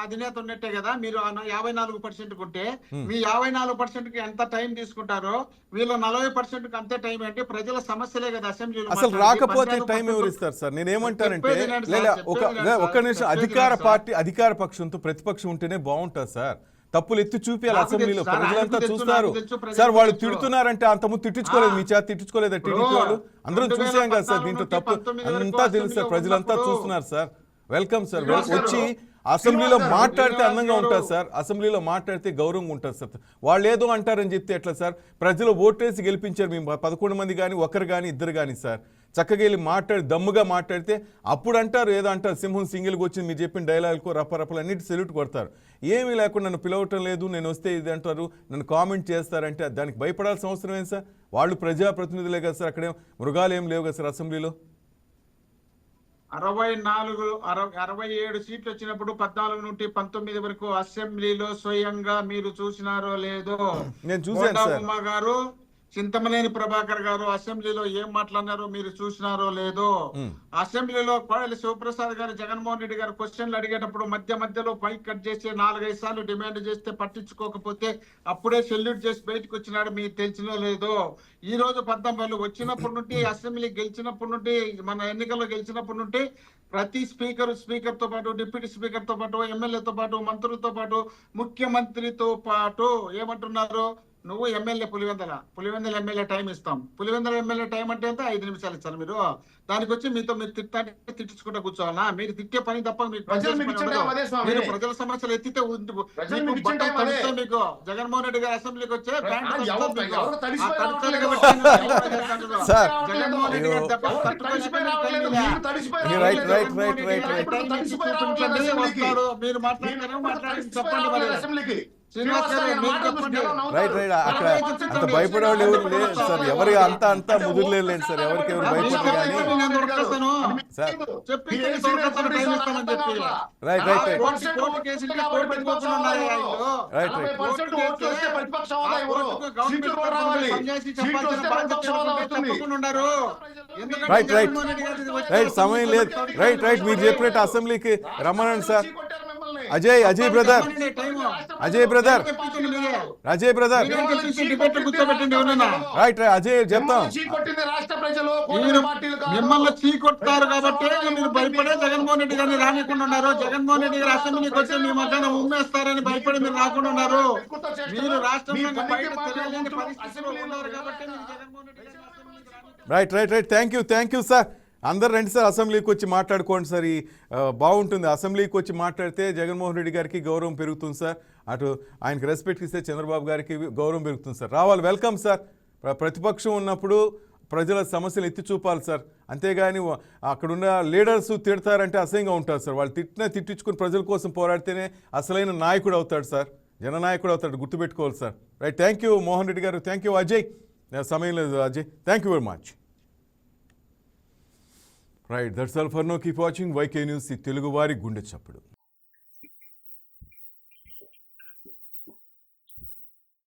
అధినేత ఉన్నట్టే కదా. మీరు 54% ఉంటే మీ 54% కి ఎంత టైం తీసుకుంటారో వీళ్ళ 40% కి అంతే టైం అంటే ప్రజల సమస్యలే కదా అసెంబ్లీలో. అసలు రాకపోతే టైం ఎవరు ఇస్తారు సార్? నేనేమంటానంటే లేదా ఒక్క నిమిషం అధికార పక్షంతో ప్రతిపక్షం ఉంటేనే బాగుంటుంది సార్. తప్పులు ఎత్తి చూపించాలి అసెంబ్లీలో, ప్రజలంతా చూస్తారు సార్. వాళ్ళు తిడుతున్నారంటే అంతకుముందు తిట్టించుకోలేదు, మీ చేత తిట్టించుకోలేదు టీడీపీ వాళ్ళు. అందరం చూసాం కదా సార్, దీంట్లో తప్పు అంతా తెలుసు సార్, ప్రజలంతా చూస్తున్నారు సార్. వెల్కమ్ సార్, వచ్చి అసెంబ్లీలో మాట్లాడితే అందంగా ఉంటుంది సార్, అసెంబ్లీలో మాట్లాడితే గౌరవంగా ఉంటుంది సార్. వాళ్ళు ఏదో అంటారని చెప్తే ఎట్లా సార్? ప్రజలు ఓటేసి గెలిపించారు మేము 11 మంది కానీ, ఒకరు కానీ, ఇద్దరు కానీ సార్. చక్కగా వెళ్ళి మాట్లాడి దమ్ముగా మాట్లాడితే అప్పుడు అంటారు ఏదో అంటారు, సింహం సింగిల్గా వచ్చింది మీరు చెప్పిన డైలాగులకు రప్పరప్పలు అన్నిటి సెల్యూట్ కొడతారు. ఏమీ లేకుండా నన్ను పిలవటం లేదు, నేను వస్తే ఇది అంటారు, నన్ను కామెంట్ చేస్తారంటే దానికి భయపడాల్సిన అవసరం ఏం సార్? వాళ్ళు ప్రజాప్రతినిధులే కదా సార్, అక్కడే మృగాలు ఏం లేవు కదా సార్ అసెంబ్లీలో. 67 సీట్లు వచ్చినప్పుడు 14 నుండి 19 వరకు అసెంబ్లీలో స్వయంగా మీరు చూసినారో లేదో? నేను చూశాను సార్. ఉమా గారు, చింతమనేని ప్రభాకర్ గారు అసెంబ్లీలో ఏం మాట్లాడినారో మీరు చూసినారో లేదో? అసెంబ్లీలో కోడెల శివప్రసాద్ గారు జగన్మోహన్ రెడ్డి గారు క్వశ్చన్లు అడిగేటప్పుడు మధ్యలో పైకి కట్ చేసి 4-5 సార్లు డిమాండ్ చేస్తే పట్టించుకోకపోతే అప్పుడే సెల్యూట్ చేసి బయటకు వచ్చినాడు, మీకు తెలిసినో లేదో? ఈ రోజు 19 వచ్చినప్పటి నుండి అసెంబ్లీ గెలిచినప్పటి నుండి మన ఎన్నికల్లో గెలిచినప్పటి నుండి ప్రతి స్పీకర్ తో పాటు, డిప్యూటీ స్పీకర్ తో పాటు, ఎమ్మెల్యేతో పాటు, మంత్రులతో పాటు, ముఖ్యమంత్రితో పాటు ఏమంటున్నారు? నువ్వు ఎమ్మెల్యే పులివెందుల ఎమ్మెల్యే టైం ఇస్తాం. పులివెందుల ఎమ్మెల్యే టైం అంటే ఎంత? 5 నిమిషాలు ఇస్తారు మీరు. దానికి వచ్చి మీతో మీరు తిట్టించుకుంటూ కూర్చోవాలా? మీరు తిట్టే పని తప్ప మీకు మీరు ప్రజల సమస్యలు ఎత్తితే మీకు జగన్మోహన్ రెడ్డి గారు అసెంబ్లీకి వచ్చే జగన్మోహన్ రెడ్డి గారు తప్ప వస్తాడు. మీరు మాట్లాడి చెప్పండి మరి. రైట్ అక్కడ అంత భయపడే వాళ్ళు ఎవరు లేదు సార్, ఎవరికి అంతా ముదురులేదు సార్, ఎవరికి ఎవరు భయపడరు కానీ సార్. రైట్ సమయం లేదు. రైట్ మీరు చెప్పినట్టు అసెంబ్లీకి రమ్మనండి sir. Ajay brother right Ajay చెప్తాం. మిమ్మల్ని చీకొట్టారు కాబట్టి మీరు భయపడే జగన్మోహన్ రెడ్డి గారిని రానికుండా ఉన్నారు. జగన్మోహన్ రెడ్డి గారు అసెంబ్లీకి వచ్చి మీ మధ్యాహ్నం ఉమ్మేస్తారని భయపడి మీరు రాకుండా ఉన్నారు. మీరు రాష్ట్రంలో బయట తెలియలేని పరిస్థితిలో ఉన్నారు కాబట్టి రైట్ థ్యాంక్ యూ సార్. అందరు రండి సార్, అసెంబ్లీకి వచ్చి మాట్లాడుకోండి సార్. ఈ బాగుంటుంది, అసెంబ్లీకి వచ్చి మాట్లాడితే జగన్మోహన్ రెడ్డి గారికి గౌరవం పెరుగుతుంది సార్. అటు ఆయనకి రెస్పెక్ట్ ఇస్తే చంద్రబాబు గారికి గౌరవం పెరుగుతుంది సార్. రావాలి, వెల్కమ్ సార్. ప్రతిపక్షం ఉన్నప్పుడు ప్రజల సమస్యలు ఎత్తి చూపాలి సార్, అంతేగాని అక్కడున్న లీడర్స్ తిడతారంటే అసహ్యంగా ఉంటారు సార్. వాళ్ళు తిట్టించుకుని ప్రజల కోసం పోరాడితేనే అసలైన నాయకుడు అవుతాడు సార్, జననాయకుడు అవుతాడు, గుర్తుపెట్టుకోవాలి sir. Right thank you Mohan Reddy గారు, థ్యాంక్ యూ అజయ్. సమయం లేదు Ajay, thank you very much. Right, that's all for now. Keep watching YK news, ఈ తెలుగువారి గుండె చప్పుడు.